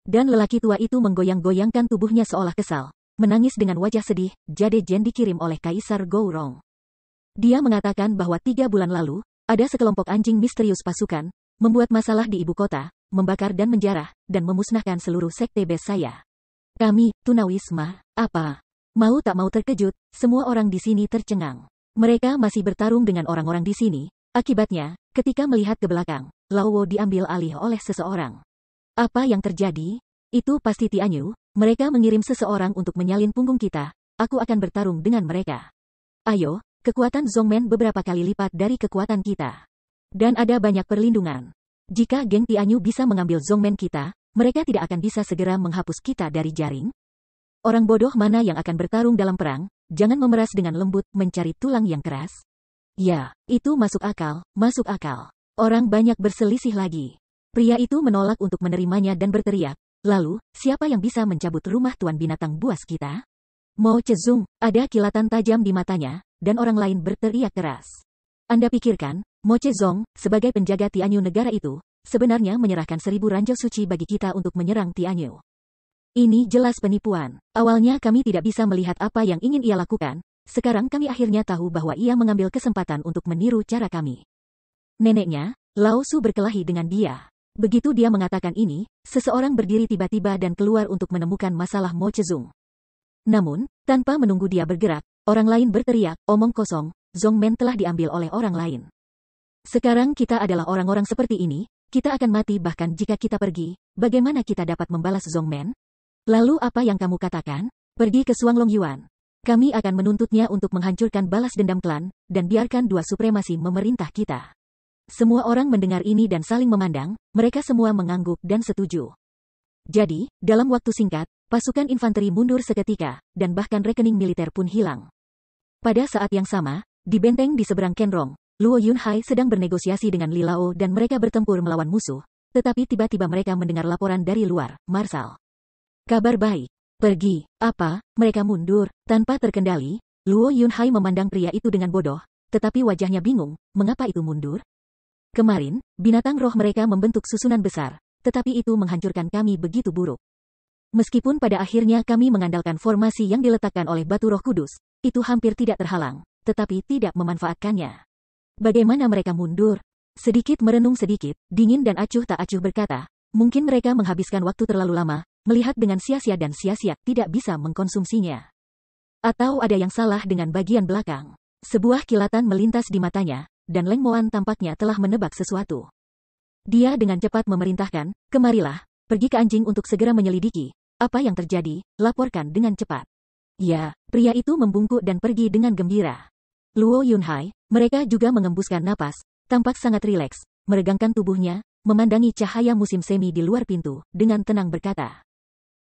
Dan lelaki tua itu menggoyang-goyangkan tubuhnya seolah kesal, menangis dengan wajah sedih. Jade Jen dikirim oleh Kaisar Gourong. Dia mengatakan bahwa 3 bulan lalu, ada sekelompok anjing misterius pasukan, membuat masalah di ibu kota, membakar dan menjarah, dan memusnahkan seluruh sekte base saya. Kami, tunawisma, apa? Mau tak mau terkejut, semua orang di sini tercengang. Mereka masih bertarung dengan orang-orang di sini. Akibatnya, ketika melihat ke belakang, Lao Wo diambil alih oleh seseorang. Apa yang terjadi? Itu pasti Tianyu. Mereka mengirim seseorang untuk menyalin punggung kita. Aku akan bertarung dengan mereka. Ayo, kekuatan Zongmen beberapa kali lipat dari kekuatan kita. Dan ada banyak perlindungan. Jika geng Tianyu bisa mengambil Zongmen kita, mereka tidak akan bisa segera menghapus kita dari jaring. Orang bodoh mana yang akan bertarung dalam perang, jangan memeras dengan lembut mencari tulang yang keras. Ya, itu masuk akal, masuk akal. Orang banyak berselisih lagi. Pria itu menolak untuk menerimanya dan berteriak, lalu, siapa yang bisa mencabut rumah tuan binatang buas kita? Mo Chezong, ada kilatan tajam di matanya, dan orang lain berteriak keras. Anda pikirkan, Mo Chezong, sebagai penjaga Tianyu negara itu, sebenarnya menyerahkan 1000 ranjau suci bagi kita untuk menyerang Tianyu. Ini jelas penipuan. Awalnya kami tidak bisa melihat apa yang ingin ia lakukan, sekarang kami akhirnya tahu bahwa ia mengambil kesempatan untuk meniru cara kami. Neneknya, Lao Su berkelahi dengan dia. Begitu dia mengatakan ini, seseorang berdiri tiba-tiba dan keluar untuk menemukan masalah Mo Chezong. Namun, tanpa menunggu dia bergerak, orang lain berteriak, omong kosong, Zongmen telah diambil oleh orang lain. Sekarang kita adalah orang-orang seperti ini, kita akan mati bahkan jika kita pergi, bagaimana kita dapat membalas Zongmen? Lalu apa yang kamu katakan? Pergi ke Suanglong Yuan. Kami akan menuntutnya untuk menghancurkan balas dendam klan, dan biarkan dua supremasi memerintah kita. Semua orang mendengar ini dan saling memandang, mereka semua mengangguk dan setuju. Jadi, dalam waktu singkat, pasukan infanteri mundur seketika, dan bahkan rekening militer pun hilang. Pada saat yang sama, di benteng di seberang Kenrong, Luo Yunhai sedang bernegosiasi dengan Li Lao dan mereka bertempur melawan musuh, tetapi tiba-tiba mereka mendengar laporan dari luar, Marshal. Kabar baik. Pergi. Apa? Mereka mundur. Tanpa terkendali, Luo Yunhai memandang pria itu dengan bodoh, tetapi wajahnya bingung, mengapa itu mundur? Kemarin, binatang roh mereka membentuk susunan besar, tetapi itu menghancurkan kami begitu buruk. Meskipun pada akhirnya kami mengandalkan formasi yang diletakkan oleh Batu Roh Kudus, itu hampir tidak terhalang, tetapi tidak memanfaatkannya. Bagaimana mereka mundur? Sedikit merenung sedikit, dingin dan acuh tak acuh berkata, mungkin mereka menghabiskan waktu terlalu lama, melihat dengan sia-sia dan sia-sia tidak bisa mengkonsumsinya. Atau ada yang salah dengan bagian belakang. Sebuah kilatan melintas di matanya, dan Leng Moan tampaknya telah menebak sesuatu. Dia dengan cepat memerintahkan, kemarilah, pergi ke anjing untuk segera menyelidiki. Apa yang terjadi, laporkan dengan cepat. Ya, pria itu membungkuk dan pergi dengan gembira. Luo Yunhai, mereka juga mengembuskan napas, tampak sangat rileks, meregangkan tubuhnya, memandangi cahaya musim semi di luar pintu, dengan tenang berkata.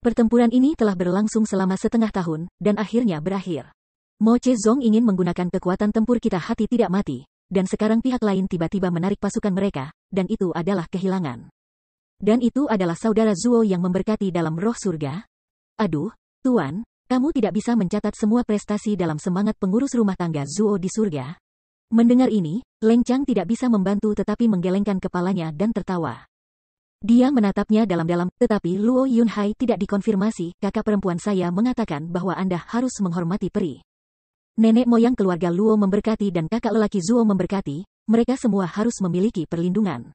Pertempuran ini telah berlangsung selama setengah tahun, dan akhirnya berakhir. Mo Chezong ingin menggunakan kekuatan tempur kita hati tidak mati, dan sekarang pihak lain tiba-tiba menarik pasukan mereka, dan itu adalah kehilangan. Dan itu adalah saudara Zuo yang memberkati dalam roh surga? Aduh, Tuan, kamu tidak bisa mencatat semua prestasi dalam semangat pengurus rumah tangga Zuo di surga? Mendengar ini, Leng Chang tidak bisa membantu tetapi menggelengkan kepalanya dan tertawa. Dia menatapnya dalam-dalam, tetapi Luo Yunhai tidak dikonfirmasi, kakak perempuan saya mengatakan bahwa Anda harus menghormati peri. Nenek moyang keluarga Luo memberkati dan kakak lelaki Zuo memberkati, mereka semua harus memiliki perlindungan.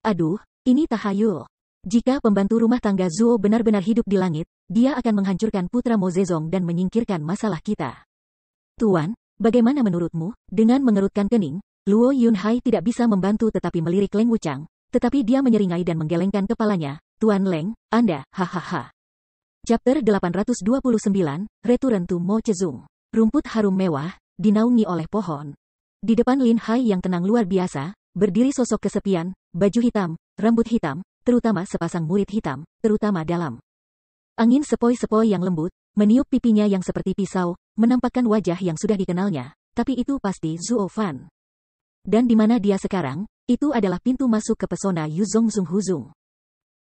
Aduh, ini tahayul. Jika pembantu rumah tangga Zuo benar-benar hidup di langit, dia akan menghancurkan putra Mo Zezong dan menyingkirkan masalah kita. Tuan, bagaimana menurutmu? Dengan mengerutkan kening, Luo Yunhai tidak bisa membantu tetapi melirik Leng Wuchang, tetapi dia menyeringai dan menggelengkan kepalanya. Tuan Leng, Anda, hahaha. Chapter 829, Return to Mo Chezong. Rumput harum mewah, dinaungi oleh pohon. Di depan Lin Hai yang tenang luar biasa, berdiri sosok kesepian, baju hitam, rambut hitam, terutama sepasang murid hitam, terutama dalam. Angin sepoi-sepoi yang lembut, meniup pipinya yang seperti pisau, menampakkan wajah yang sudah dikenalnya, tapi itu pasti Zuo Fan. Dan di mana dia sekarang, itu adalah pintu masuk ke pesona Yuzong Zung Huzung.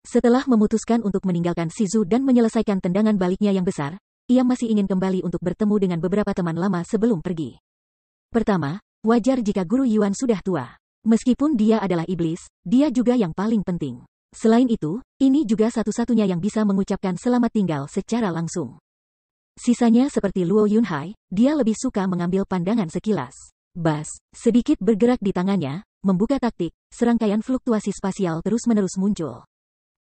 Setelah memutuskan untuk meninggalkan Shizu dan menyelesaikan tendangan baliknya yang besar, ia masih ingin kembali untuk bertemu dengan beberapa teman lama sebelum pergi. Pertama, wajar jika Guru Yuan sudah tua. Meskipun dia adalah iblis, dia juga yang paling penting. Selain itu, ini juga satu-satunya yang bisa mengucapkan selamat tinggal secara langsung. Sisanya seperti Luo Yunhai, dia lebih suka mengambil pandangan sekilas. Bas, sedikit bergerak di tangannya, membuka taktik, serangkaian fluktuasi spasial terus-menerus muncul.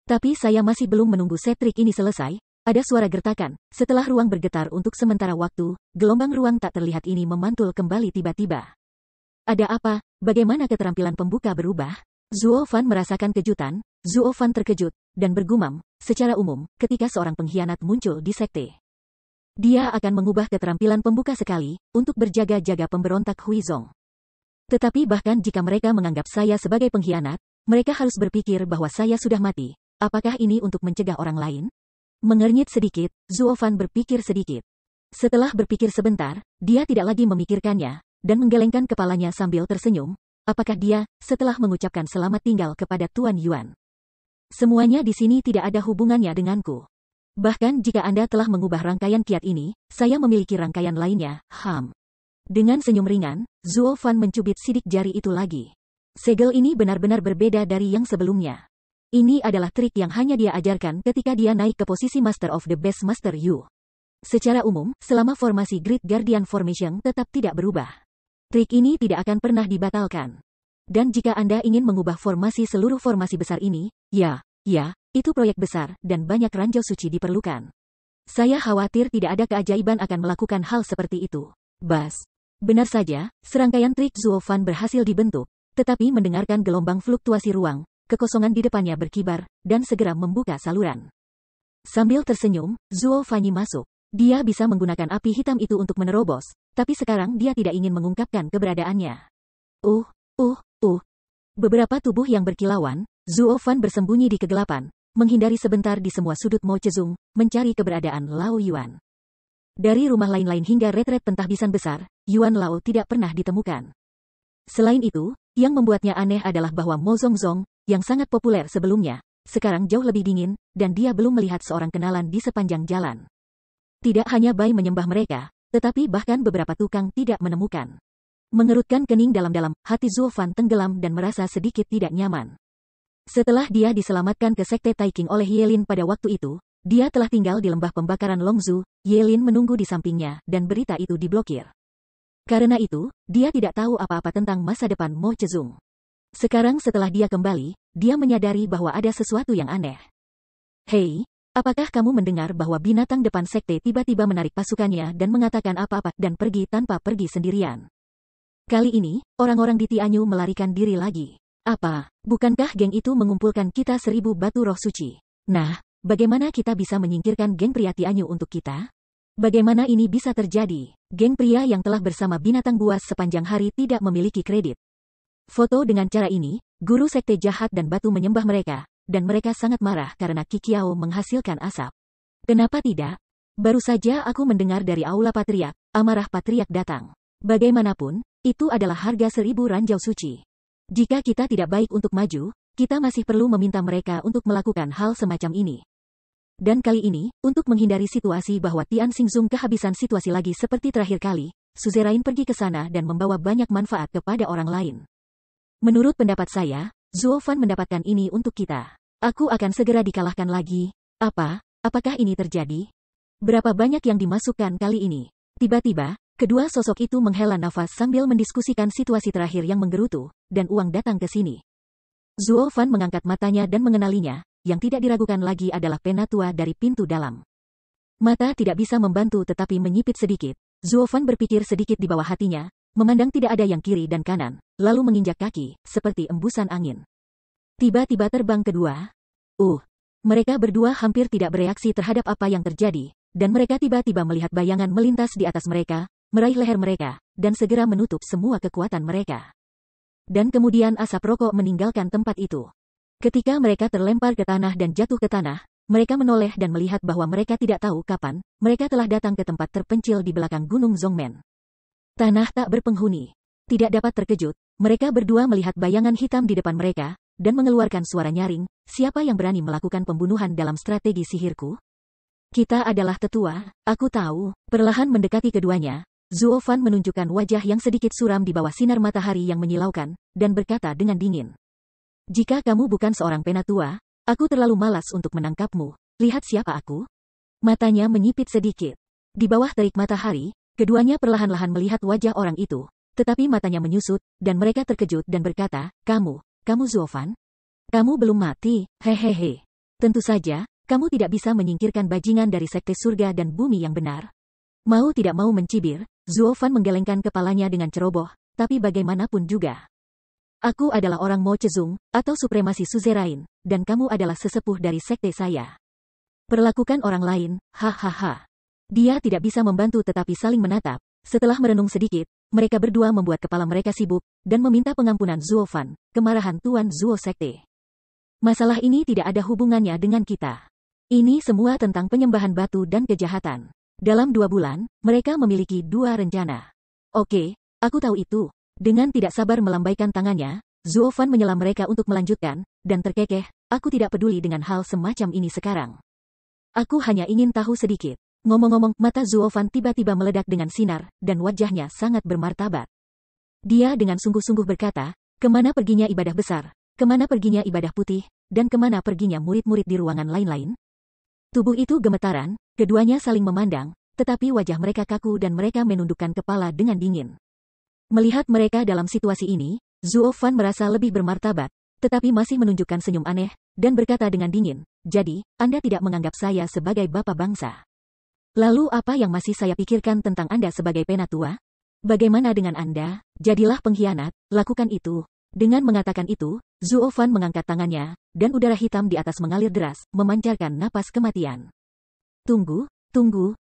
Tapi saya masih belum menunggu set trik ini selesai. Ada suara gertakan. Setelah ruang bergetar untuk sementara waktu, gelombang ruang tak terlihat ini memantul kembali tiba-tiba. Ada apa? Bagaimana keterampilan pembuka berubah? Zuo Fan merasakan kejutan. Zuo Fan terkejut dan bergumam, secara umum, ketika seorang pengkhianat muncul di sekte, dia akan mengubah keterampilan pembuka sekali, untuk berjaga-jaga pemberontak Huizong. Tetapi bahkan jika mereka menganggap saya sebagai pengkhianat, mereka harus berpikir bahwa saya sudah mati. Apakah ini untuk mencegah orang lain? Mengernyit sedikit, Zuo Fan berpikir sedikit. Setelah berpikir sebentar, dia tidak lagi memikirkannya, dan menggelengkan kepalanya sambil tersenyum. Apakah dia, setelah mengucapkan selamat tinggal kepada Tuan Yuan? Semuanya di sini tidak ada hubungannya denganku. Bahkan jika Anda telah mengubah rangkaian kiat ini, saya memiliki rangkaian lainnya, Dengan senyum ringan, Zuo Fan mencubit sidik jari itu lagi. Segel ini benar-benar berbeda dari yang sebelumnya. Ini adalah trik yang hanya dia ajarkan ketika dia naik ke posisi Master of the Best Master Yu. Secara umum, selama formasi Great Guardian Formation tetap tidak berubah. Trik ini tidak akan pernah dibatalkan. Dan jika Anda ingin mengubah formasi seluruh formasi besar ini, ya, itu proyek besar dan banyak ranjau suci diperlukan. Saya khawatir tidak ada keajaiban akan melakukan hal seperti itu. Bas. Benar saja, serangkaian trik Zuo Fan berhasil dibentuk, tetapi mendengarkan gelombang fluktuasi ruang, kekosongan di depannya berkibar, dan segera membuka saluran. Sambil tersenyum, Zuo Fanyi masuk. Dia bisa menggunakan api hitam itu untuk menerobos, tapi sekarang dia tidak ingin mengungkapkan keberadaannya. Beberapa tubuh yang berkilauan, Zuo Fan bersembunyi di kegelapan, menghindari sebentar di semua sudut Mo Zezong, mencari keberadaan Lao Yuan. Dari rumah lain-lain hingga retret pentahbisan besar, Yuan Lao tidak pernah ditemukan. Selain itu, yang membuatnya aneh adalah bahwa Mo Zongzong, yang sangat populer sebelumnya, sekarang jauh lebih dingin, dan dia belum melihat seorang kenalan di sepanjang jalan. Tidak hanya Bai menyembah mereka, tetapi bahkan beberapa tukang tidak menemukan. Mengerutkan kening dalam-dalam, hati Zuo Fan tenggelam dan merasa sedikit tidak nyaman. Setelah dia diselamatkan ke Sekte Taiking oleh Yelin pada waktu itu, dia telah tinggal di lembah pembakaran Longzhu. Yelin menunggu di sampingnya, dan berita itu diblokir. Karena itu, dia tidak tahu apa-apa tentang masa depan Mo Zezong. Sekarang setelah dia kembali, dia menyadari bahwa ada sesuatu yang aneh. Hei, apakah kamu mendengar bahwa binatang depan sekte tiba-tiba menarik pasukannya dan mengatakan apa-apa dan pergi tanpa pergi sendirian? Kali ini, orang-orang di Tianyu melarikan diri lagi. Apa, bukankah geng itu mengumpulkan kita 1000 batu roh suci? Nah, bagaimana kita bisa menyingkirkan geng pria Tianyu untuk kita? Bagaimana ini bisa terjadi? Geng pria yang telah bersama binatang buas sepanjang hari tidak memiliki kredit. Foto dengan cara ini, guru sekte jahat dan batu menyembah mereka, dan mereka sangat marah karena Kikiao menghasilkan asap. Kenapa tidak? Baru saja aku mendengar dari Aula Patriark, amarah Patriark datang. Bagaimanapun, itu adalah harga 1000 ranjau suci. Jika kita tidak baik untuk maju, kita masih perlu meminta mereka untuk melakukan hal semacam ini. Dan kali ini, untuk menghindari situasi bahwa Tian Xingzong kehabisan situasi lagi seperti terakhir kali, Suzerain pergi ke sana dan membawa banyak manfaat kepada orang lain. Menurut pendapat saya, Zuo Fan mendapatkan ini untuk kita. Aku akan segera dikalahkan lagi. Apakah ini terjadi? Berapa banyak yang dimasukkan kali ini? Tiba-tiba, kedua sosok itu menghela nafas sambil mendiskusikan situasi terakhir yang menggerutu, dan uang datang ke sini. Zuo Fan mengangkat matanya dan mengenalinya, yang tidak diragukan lagi adalah penatua dari pintu dalam. Mata tidak bisa membantu tetapi menyipit sedikit. Zuo Fan berpikir sedikit di bawah hatinya, memandang tidak ada yang kiri dan kanan, lalu menginjak kaki, seperti embusan angin. Tiba-tiba terbang kedua. Mereka berdua hampir tidak bereaksi terhadap apa yang terjadi, dan mereka tiba-tiba melihat bayangan melintas di atas mereka, meraih leher mereka, dan segera menutup semua kekuatan mereka. Dan kemudian asap rokok meninggalkan tempat itu. Ketika mereka terlempar ke tanah dan jatuh ke tanah, mereka menoleh dan melihat bahwa mereka tidak tahu kapan, mereka telah datang ke tempat terpencil di belakang Gunung Zongmen. Tanah tak berpenghuni. Tidak dapat terkejut, mereka berdua melihat bayangan hitam di depan mereka, dan mengeluarkan suara nyaring, siapa yang berani melakukan pembunuhan dalam strategi sihirku? Kita adalah tetua, aku tahu. Perlahan mendekati keduanya, Zuo Fan menunjukkan wajah yang sedikit suram di bawah sinar matahari yang menyilaukan, dan berkata dengan dingin. Jika kamu bukan seorang penatua, aku terlalu malas untuk menangkapmu. Lihat siapa aku? Matanya menyipit sedikit. Di bawah terik matahari, keduanya perlahan-lahan melihat wajah orang itu, tetapi matanya menyusut, dan mereka terkejut dan berkata, kamu Zuo Fan? Kamu belum mati, hehehe. Tentu saja, kamu tidak bisa menyingkirkan bajingan dari sekte surga dan bumi yang benar. Mau tidak mau mencibir, Zuo Fan menggelengkan kepalanya dengan ceroboh, tapi bagaimanapun juga. Aku adalah orang Mo Chezung, atau supremasi suzerain, dan kamu adalah sesepuh dari sekte saya. Perlakukan orang lain, hahaha. Dia tidak bisa membantu tetapi saling menatap. Setelah merenung sedikit, mereka berdua membuat kepala mereka sibuk, dan meminta pengampunan Zuo Fan, kemarahan Tuan Zuo Sekte. Masalah ini tidak ada hubungannya dengan kita. Ini semua tentang penyembahan batu dan kejahatan. Dalam 2 bulan, mereka memiliki 2 rencana. Oke, aku tahu itu. Dengan tidak sabar melambaikan tangannya, Zuo Fan menyela mereka untuk melanjutkan, dan terkekeh, aku tidak peduli dengan hal semacam ini sekarang. Aku hanya ingin tahu sedikit. Ngomong-ngomong, mata Zuo Fan tiba-tiba meledak dengan sinar, dan wajahnya sangat bermartabat. Dia dengan sungguh-sungguh berkata, kemana perginya ibadah besar, kemana perginya ibadah putih, dan kemana perginya murid-murid di ruangan lain-lain? Tubuh itu gemetaran, keduanya saling memandang, tetapi wajah mereka kaku dan mereka menundukkan kepala dengan dingin. Melihat mereka dalam situasi ini, Zuo Fan merasa lebih bermartabat, tetapi masih menunjukkan senyum aneh, dan berkata dengan dingin, jadi, Anda tidak menganggap saya sebagai bapak bangsa. Lalu apa yang masih saya pikirkan tentang Anda sebagai penatua? Bagaimana dengan Anda? Jadilah pengkhianat, lakukan itu. Dengan mengatakan itu, Zuo Fan mengangkat tangannya, dan udara hitam di atas mengalir deras, memancarkan napas kematian. Tunggu,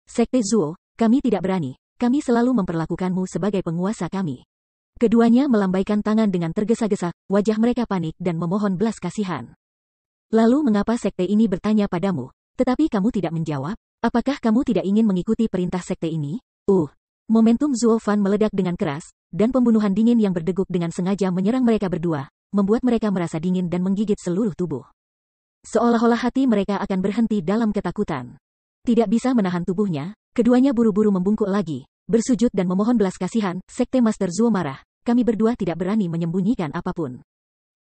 Sekte Zuo, kami tidak berani. Kami selalu memperlakukanmu sebagai penguasa kami. Keduanya melambaikan tangan dengan tergesa-gesa, wajah mereka panik dan memohon belas kasihan. Lalu mengapa sekte ini bertanya padamu, tetapi kamu tidak menjawab? Apakah kamu tidak ingin mengikuti perintah sekte ini? Momentum Zuo Fan meledak dengan keras, dan pembunuhan dingin yang berdegup dengan sengaja menyerang mereka berdua, membuat mereka merasa dingin dan menggigit seluruh tubuh. Seolah-olah hati mereka akan berhenti dalam ketakutan. Tidak bisa menahan tubuhnya, keduanya buru-buru membungkuk lagi, bersujud dan memohon belas kasihan. Sekte Master Zuo marah, kami berdua tidak berani menyembunyikan apapun.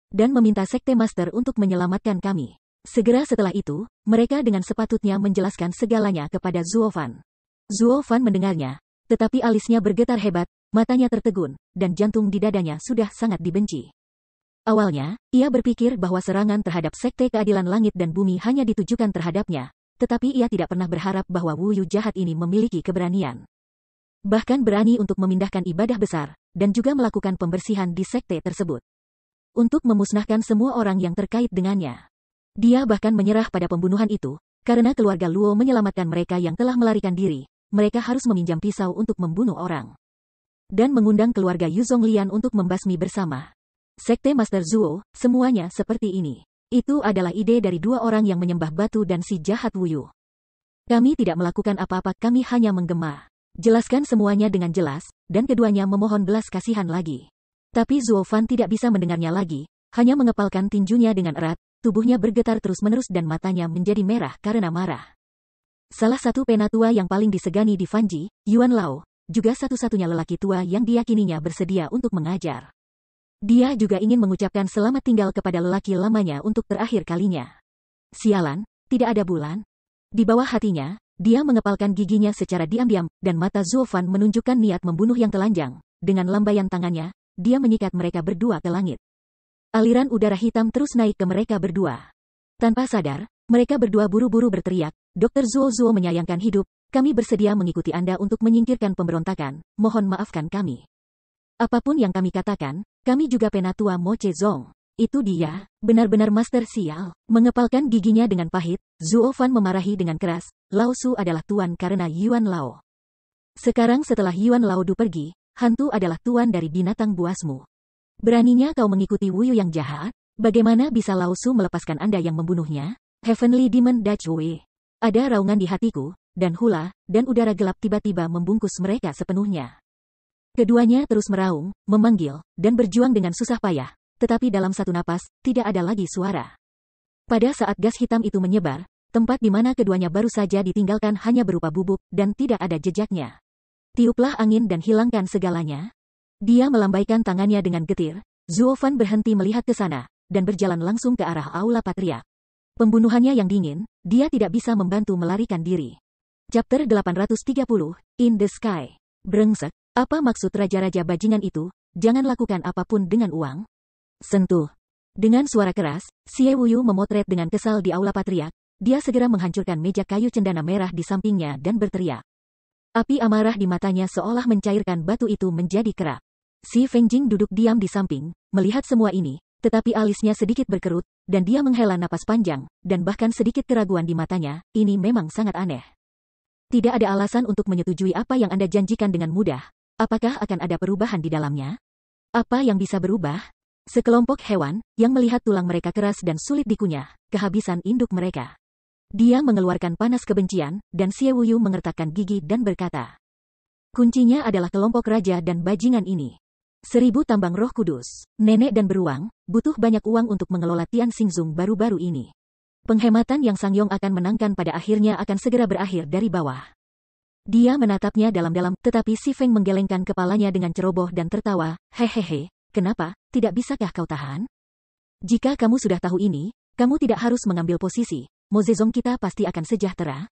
Dan meminta Sekte Master untuk menyelamatkan kami. Segera setelah itu, mereka dengan sepatutnya menjelaskan segalanya kepada Zuo Fan. Zuo Fan mendengarnya, tetapi alisnya bergetar hebat, matanya tertegun, dan jantung di dadanya sudah sangat dibenci. Awalnya, ia berpikir bahwa serangan terhadap Sekte Keadilan Langit dan Bumi hanya ditujukan terhadapnya, tetapi ia tidak pernah berharap bahwa Wu Yu jahat ini memiliki keberanian. Bahkan berani untuk memindahkan ibadah besar, dan juga melakukan pembersihan di sekte tersebut. Untuk memusnahkan semua orang yang terkait dengannya. Dia bahkan menyerah pada pembunuhan itu, karena keluarga Luo menyelamatkan mereka yang telah melarikan diri, mereka harus meminjam pisau untuk membunuh orang. Dan mengundang keluarga Yu Zonglian untuk membasmi bersama. Sekte Master Zuo, semuanya seperti ini. Itu adalah ide dari 2 orang yang menyembah batu dan si jahat Wu Yu. Kami tidak melakukan apa-apa, kami hanya menggema. Jelaskan semuanya dengan jelas, dan keduanya memohon belas kasihan lagi. Tapi Zuo Fan tidak bisa mendengarnya lagi, hanya mengepalkan tinjunya dengan erat, tubuhnya bergetar terus-menerus dan matanya menjadi merah karena marah. Salah satu penatua yang paling disegani di Fanji, Yuan Lao, juga satu-satunya lelaki tua yang diyakininya bersedia untuk mengajar. Dia juga ingin mengucapkan selamat tinggal kepada lelaki lamanya untuk terakhir kalinya. Sialan, tidak ada bulan. Di bawah hatinya, dia mengepalkan giginya secara diam-diam, dan mata Zuo Fan menunjukkan niat membunuh yang telanjang. Dengan lambaian tangannya, dia menyikat mereka berdua ke langit. Aliran udara hitam terus naik ke mereka berdua. Tanpa sadar, mereka berdua buru-buru berteriak, Dr. Zuo menyayangkan hidup, kami bersedia mengikuti Anda untuk menyingkirkan pemberontakan, mohon maafkan kami. Apapun yang kami katakan, kami juga penatua Mo Chezong. Itu dia, benar-benar master sial. Mengepalkan giginya dengan pahit, Zuo Fan memarahi dengan keras, Lao Su adalah tuan karena Yuan Lao. Sekarang setelah Yuan Lao Du pergi, hantu adalah tuan dari binatang buasmu. Beraninya kau mengikuti Wu Yu yang jahat? Bagaimana bisa Lao Su melepaskan Anda yang membunuhnya? Heavenly Demon Dutch Wei. Ada raungan di hatiku, dan hula, dan udara gelap tiba-tiba membungkus mereka sepenuhnya. Keduanya terus meraung, memanggil, dan berjuang dengan susah payah, tetapi dalam satu napas, tidak ada lagi suara. Pada saat gas hitam itu menyebar, tempat di mana keduanya baru saja ditinggalkan hanya berupa bubuk, dan tidak ada jejaknya. Tiuplah angin dan hilangkan segalanya. Dia melambaikan tangannya dengan getir. Zuo Fan berhenti melihat ke sana, dan berjalan langsung ke arah Aula Patriark. Pembunuhannya yang dingin, dia tidak bisa membantu melarikan diri. Chapter 830, In the Sky. Brengsek, apa maksud raja-raja bajingan itu? Jangan lakukan apapun dengan uang. Sentuh. Dengan suara keras, Xie Wuyu memotret dengan kesal di aula patriark. Dia segera menghancurkan meja kayu cendana merah di sampingnya dan berteriak. Api amarah di matanya seolah mencairkan batu itu menjadi kerak. Si Fengjing duduk diam di samping, melihat semua ini, tetapi alisnya sedikit berkerut, dan dia menghela napas panjang, dan bahkan sedikit keraguan di matanya. Ini memang sangat aneh. Tidak ada alasan untuk menyetujui apa yang Anda janjikan dengan mudah. Apakah akan ada perubahan di dalamnya? Apa yang bisa berubah? Sekelompok hewan, yang melihat tulang mereka keras dan sulit dikunyah, kehabisan induk mereka. Dia mengeluarkan panas kebencian, dan Xie Wuyu mengertakkan gigi dan berkata. Kuncinya adalah kelompok raja dan bajingan ini. 1000 tambang roh kudus, nenek dan beruang, butuh banyak uang untuk mengelola Tian Xingzong baru-baru ini. Penghematan yang Sangyong akan menangkan pada akhirnya akan segera berakhir dari bawah. Dia menatapnya dalam-dalam, tetapi Si Feng menggelengkan kepalanya dengan ceroboh dan tertawa, hehehe. Kenapa, tidak bisakah kau tahan? Jika kamu sudah tahu ini, kamu tidak harus mengambil posisi. Mozezong kita pasti akan sejahtera.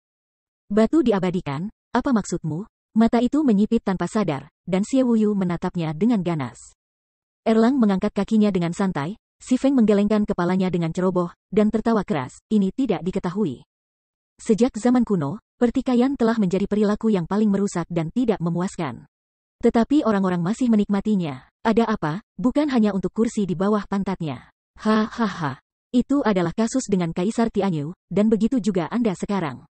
Batu diabadikan, apa maksudmu? Mata itu menyipit tanpa sadar, dan Xie Wuyu menatapnya dengan ganas. Erlang mengangkat kakinya dengan santai, Si Feng menggelengkan kepalanya dengan ceroboh, dan tertawa keras, ini tidak diketahui. Sejak zaman kuno, pertikaian telah menjadi perilaku yang paling merusak dan tidak memuaskan. Tetapi orang-orang masih menikmatinya. Ada apa, bukan hanya untuk kursi di bawah pantatnya. Hahaha. Itu adalah kasus dengan Kaisar Tianyu, dan begitu juga Anda sekarang.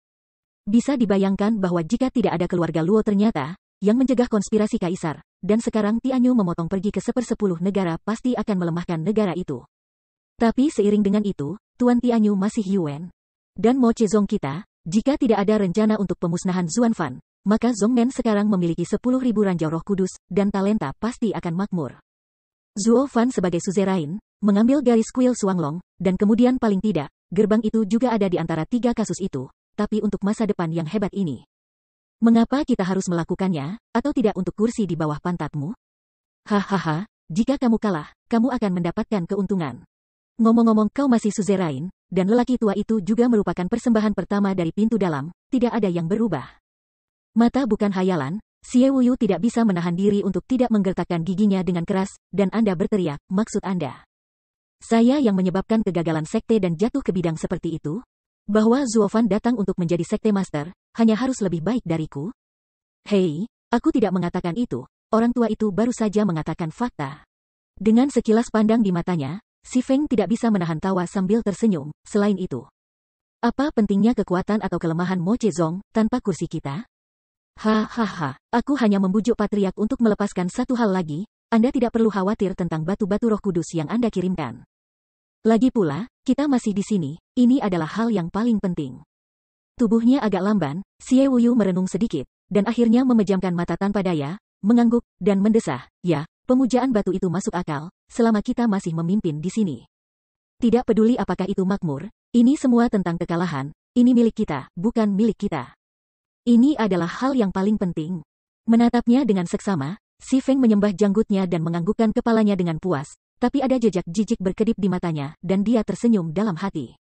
Bisa dibayangkan bahwa jika tidak ada keluarga Luo ternyata, yang mencegah konspirasi Kaisar, dan sekarang Tianyu memotong pergi ke 1/10 negara pasti akan melemahkan negara itu. Tapi seiring dengan itu, Tuan Tianyu masih Yuan. Dan Mo Chezong kita, jika tidak ada rencana untuk pemusnahan Zuanfan, maka Zongmen sekarang memiliki 10.000 ranjau roh kudus, dan talenta pasti akan makmur. Zuo Fan sebagai suzerain, mengambil garis kuil Suanglong, dan kemudian paling tidak, gerbang itu juga ada di antara 3 kasus itu, tapi untuk masa depan yang hebat ini. Mengapa kita harus melakukannya, atau tidak untuk kursi di bawah pantatmu? Hahaha, jika kamu kalah, kamu akan mendapatkan keuntungan. Ngomong-ngomong kau masih suzerain, dan lelaki tua itu juga merupakan persembahan pertama dari pintu dalam, tidak ada yang berubah. Mata bukan hayalan, Xie Wuyu tidak bisa menahan diri untuk tidak menggertakkan giginya dengan keras, dan Anda berteriak, maksud Anda. Saya yang menyebabkan kegagalan sekte dan jatuh ke bidang seperti itu? Bahwa Zuofan datang untuk menjadi sekte master, hanya harus lebih baik dariku? Hei, aku tidak mengatakan itu, orang tua itu baru saja mengatakan fakta. Dengan sekilas pandang di matanya, Si Feng tidak bisa menahan tawa sambil tersenyum, selain itu. Apa pentingnya kekuatan atau kelemahan Mo Chezong, tanpa kursi kita? Hahaha, aku hanya membujuk patriark untuk melepaskan satu hal lagi, Anda tidak perlu khawatir tentang batu-batu roh kudus yang Anda kirimkan. Lagi pula, kita masih di sini, ini adalah hal yang paling penting. Tubuhnya agak lamban, Xie Wuyu merenung sedikit, dan akhirnya memejamkan mata tanpa daya, mengangguk, dan mendesah, ya, pemujaan batu itu masuk akal, selama kita masih memimpin di sini. Tidak peduli apakah itu makmur, ini semua tentang kekalahan, ini milik kita, bukan milik kita. Ini adalah hal yang paling penting. Menatapnya dengan seksama, Si Feng menyembah janggutnya dan menganggukkan kepalanya dengan puas, tapi ada jejak jijik berkedip di matanya, dan dia tersenyum dalam hati.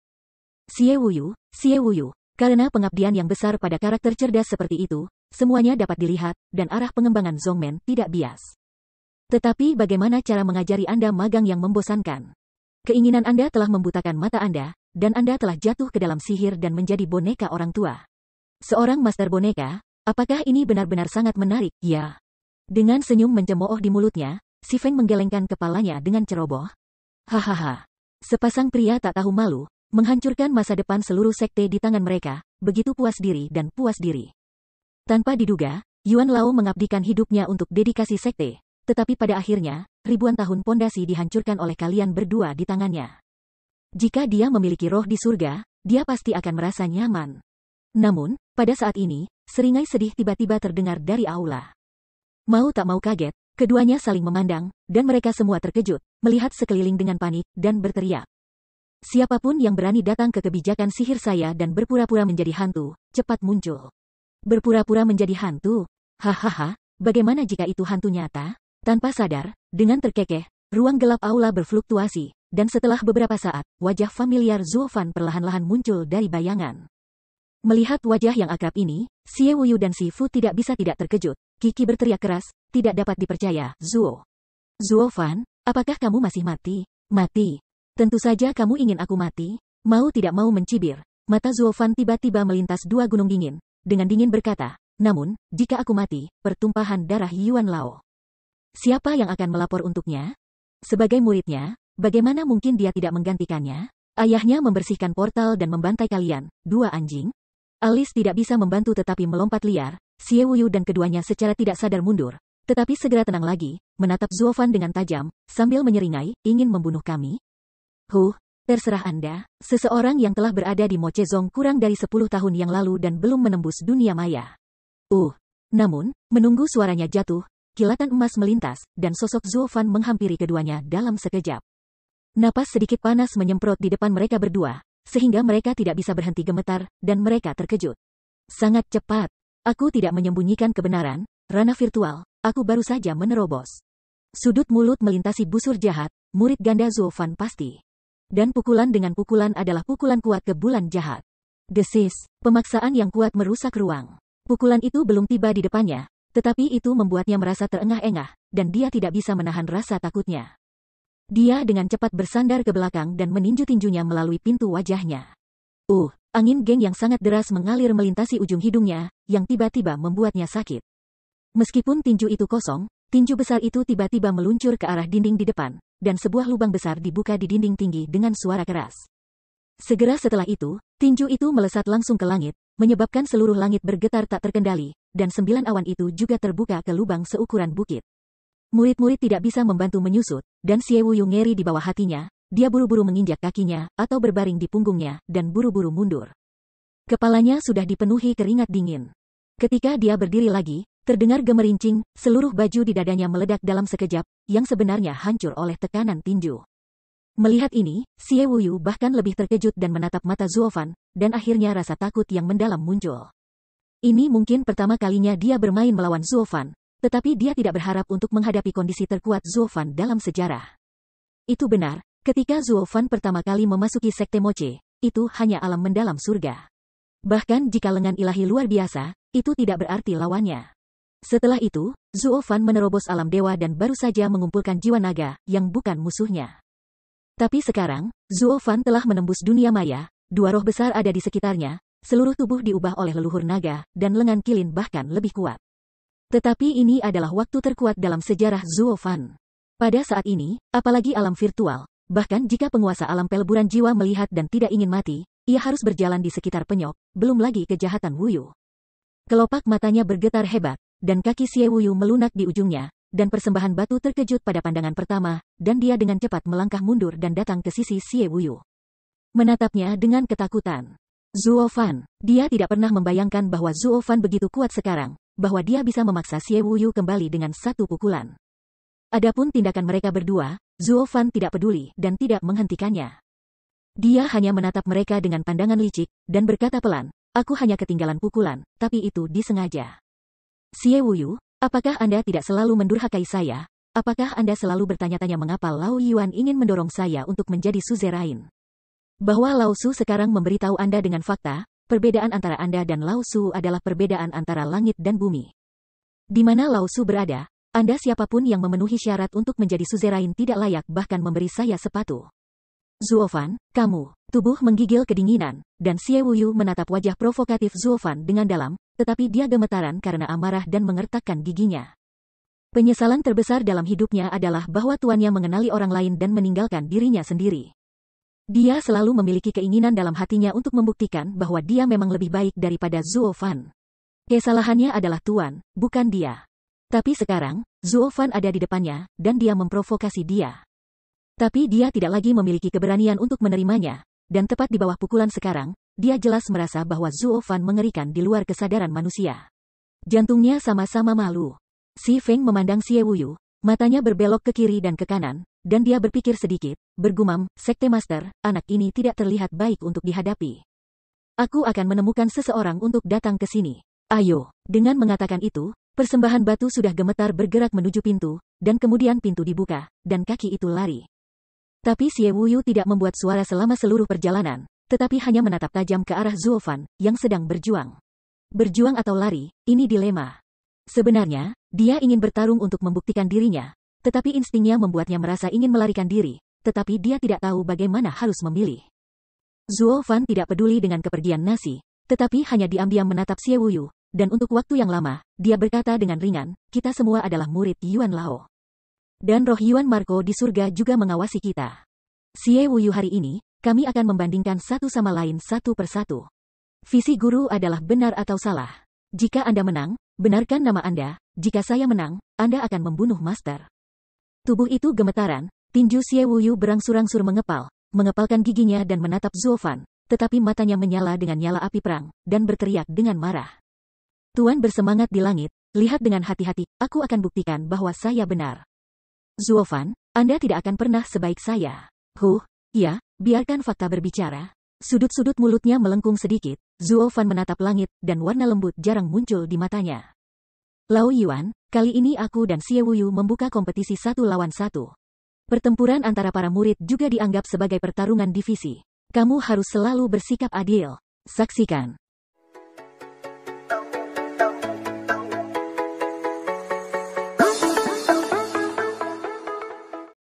Xie Wuyu, karena pengabdian yang besar pada karakter cerdas seperti itu, semuanya dapat dilihat, dan arah pengembangan Zongmen tidak bias. Tetapi bagaimana cara mengajari Anda magang yang membosankan? Keinginan Anda telah membutakan mata Anda, dan Anda telah jatuh ke dalam sihir dan menjadi boneka orang tua. Seorang master boneka, apakah ini benar-benar sangat menarik? Ya. Dengan senyum mencemooh di mulutnya, Si Feng menggelengkan kepalanya dengan ceroboh. Hahaha. Sepasang pria tak tahu malu, menghancurkan masa depan seluruh sekte di tangan mereka, begitu puas diri dan puas diri. Tanpa diduga, Yuan Lao mengabdikan hidupnya untuk dedikasi sekte, tetapi pada akhirnya, ribuan tahun pondasi dihancurkan oleh kalian berdua di tangannya. Jika dia memiliki roh di surga, dia pasti akan merasa nyaman. Namun, pada saat ini, seringai sedih tiba-tiba terdengar dari aula. Mau tak mau kaget, keduanya saling memandang, dan mereka semua terkejut, melihat sekeliling dengan panik, dan berteriak. Siapapun yang berani datang ke kebijakan sihir saya dan berpura-pura menjadi hantu, cepat muncul. Berpura-pura menjadi hantu? Hahaha, bagaimana jika itu hantu nyata? Tanpa sadar, dengan terkekeh, ruang gelap aula berfluktuasi, dan setelah beberapa saat, wajah familiar Zuofan perlahan-lahan muncul dari bayangan. Melihat wajah yang akrab ini, Xie Wuyu dan Si Fu tidak bisa tidak terkejut. Kiki berteriak keras, tidak dapat dipercaya, Zuofan, apakah kamu masih mati? Mati. Tentu saja kamu ingin aku mati? Mau tidak mau mencibir. Mata Zuofan tiba-tiba melintas dua gunung dingin. Dengan dingin berkata, namun, jika aku mati, pertumpahan darah Yuan Lao. Siapa yang akan melapor untuknya? Sebagai muridnya, bagaimana mungkin dia tidak menggantikannya? Ayahnya membersihkan portal dan membantai kalian, dua anjing. Alice tidak bisa membantu tetapi melompat liar. Xie Wuyu dan keduanya secara tidak sadar mundur. Tetapi segera tenang lagi, menatap Zuofan dengan tajam, sambil menyeringai, ingin membunuh kami? Terserah Anda, seseorang yang telah berada di Mochezong kurang dari 10 tahun yang lalu dan belum menembus dunia maya. Namun, menunggu suaranya jatuh, kilatan emas melintas, dan sosok Zuofan menghampiri keduanya dalam sekejap. Napas sedikit panas menyemprot di depan mereka berdua, sehingga mereka tidak bisa berhenti gemetar, dan mereka terkejut. Sangat cepat. Aku tidak menyembunyikan kebenaran, ranah virtual, aku baru saja menerobos. Sudut mulut melintasi busur jahat, murid ganda Zuofan pasti. Dan pukulan dengan pukulan adalah pukulan kuat ke bulan jahat. Desis, pemaksaan yang kuat merusak ruang. Pukulan itu belum tiba di depannya, tetapi itu membuatnya merasa terengah-engah, dan dia tidak bisa menahan rasa takutnya. Dia dengan cepat bersandar ke belakang dan meninju tinjunya melalui pintu wajahnya. Angin geng yang sangat deras mengalir melintasi ujung hidungnya, yang tiba-tiba membuatnya sakit. Meskipun tinju itu kosong, tinju besar itu tiba-tiba meluncur ke arah dinding di depan, dan sebuah lubang besar dibuka di dinding tinggi dengan suara keras. Segera setelah itu, tinju itu melesat langsung ke langit, menyebabkan seluruh langit bergetar tak terkendali, dan 9 awan itu juga terbuka ke lubang seukuran bukit. Murid-murid tidak bisa membantu menyusut, dan Xie Wuyu ngeri di bawah hatinya, dia buru-buru menginjak kakinya, atau berbaring di punggungnya, dan buru-buru mundur. Kepalanya sudah dipenuhi keringat dingin. Ketika dia berdiri lagi, terdengar gemerincing, seluruh baju di dadanya meledak dalam sekejap, yang sebenarnya hancur oleh tekanan tinju. Melihat ini, Xie Wuyu bahkan lebih terkejut dan menatap mata Zuofan, dan akhirnya rasa takut yang mendalam muncul. Ini mungkin pertama kalinya dia bermain melawan Zuofan, tetapi dia tidak berharap untuk menghadapi kondisi terkuat Zuofan dalam sejarah. Itu benar, ketika Zuofan pertama kali memasuki Sekte Moche, itu hanya alam mendalam surga. Bahkan jika lengan ilahi luar biasa, itu tidak berarti lawannya. Setelah itu, Zuofan menerobos alam dewa dan baru saja mengumpulkan jiwa naga, yang bukan musuhnya. Tapi sekarang, Zuofan telah menembus dunia maya, dua roh besar ada di sekitarnya, seluruh tubuh diubah oleh leluhur naga, dan lengan kilin bahkan lebih kuat. Tetapi ini adalah waktu terkuat dalam sejarah Zuofan. Pada saat ini, apalagi alam virtual, bahkan jika penguasa alam peleburan jiwa melihat dan tidak ingin mati, ia harus berjalan di sekitar penyok, belum lagi kejahatan Wuyu. Kelopak matanya bergetar hebat, dan kaki Xie Wuyu melunak di ujungnya, dan persembahan batu terkejut pada pandangan pertama, dan dia dengan cepat melangkah mundur dan datang ke sisi Xie Wuyu. Menatapnya dengan ketakutan. Zuofan, dia tidak pernah membayangkan bahwa Zuofan begitu kuat sekarang, bahwa dia bisa memaksa Xie Wuyu kembali dengan satu pukulan. Adapun tindakan mereka berdua, Zuofan tidak peduli dan tidak menghentikannya. Dia hanya menatap mereka dengan pandangan licik, dan berkata pelan, aku hanya ketinggalan pukulan, tapi itu disengaja. Xie Wuyu, apakah Anda tidak selalu mendurhakai saya? Apakah Anda selalu bertanya-tanya mengapa Lao Yuan ingin mendorong saya untuk menjadi suzerain? Bahwa Lao Su sekarang memberitahu Anda dengan fakta, perbedaan antara Anda dan Lao Su adalah perbedaan antara langit dan bumi. Di mana Lao Su berada, Anda siapapun yang memenuhi syarat untuk menjadi suzerain tidak layak bahkan memberi saya sepatu. Zuofan, kamu, tubuh menggigil kedinginan, dan Xie Wuyu menatap wajah provokatif Zuofan dengan dalam, tetapi dia gemetaran karena amarah dan mengertakkan giginya. Penyesalan terbesar dalam hidupnya adalah bahwa tuannya mengenali orang lain dan meninggalkan dirinya sendiri. Dia selalu memiliki keinginan dalam hatinya untuk membuktikan bahwa dia memang lebih baik daripada Zuofan. Kesalahannya adalah tuan, bukan dia. Tapi sekarang, Zuofan ada di depannya, dan dia memprovokasi dia. Tapi dia tidak lagi memiliki keberanian untuk menerimanya, dan tepat di bawah pukulan sekarang, dia jelas merasa bahwa Zuofan mengerikan di luar kesadaran manusia. Jantungnya sama-sama malu. Si Feng memandang Xie Wuyu, matanya berbelok ke kiri dan ke kanan, dan dia berpikir sedikit, bergumam, Sekte Master, anak ini tidak terlihat baik untuk dihadapi. Aku akan menemukan seseorang untuk datang ke sini. Ayo, dengan mengatakan itu, persembahan batu sudah gemetar bergerak menuju pintu, dan kemudian pintu dibuka, dan kaki itu lari. Tapi Xie Wuyu tidak membuat suara selama seluruh perjalanan, tetapi hanya menatap tajam ke arah Zuofan, yang sedang berjuang. Berjuang atau lari, ini dilema. Sebenarnya, dia ingin bertarung untuk membuktikan dirinya, tetapi instingnya membuatnya merasa ingin melarikan diri, tetapi dia tidak tahu bagaimana harus memilih. Zuo Fan tidak peduli dengan kepergian Nasi, tetapi hanya diam-diam menatap Xie Wuyu, dan untuk waktu yang lama, dia berkata dengan ringan, kita semua adalah murid Yuan Lao. Dan roh Yuan Marco di surga juga mengawasi kita. Xie Wuyu hari ini, kami akan membandingkan satu sama lain satu persatu. Visi guru adalah benar atau salah. Jika Anda menang, benarkan nama Anda. Jika saya menang, Anda akan membunuh master. Tubuh itu gemetaran, tinju Xie Wuyu berangsur-angsur mengepalkan giginya dan menatap Zuo Fan, tetapi matanya menyala dengan nyala api perang, dan berteriak dengan marah. Tuan bersemangat di langit, lihat dengan hati-hati, aku akan buktikan bahwa saya benar. Zuo Fan, Anda tidak akan pernah sebaik saya. Ya, biarkan fakta berbicara. Sudut-sudut mulutnya melengkung sedikit, Zuo Fan menatap langit, dan warna lembut jarang muncul di matanya. Lao Yuan, kali ini aku dan Xie Wuyu membuka kompetisi 1 lawan 1. Pertempuran antara para murid juga dianggap sebagai pertarungan divisi. Kamu harus selalu bersikap adil. Saksikan.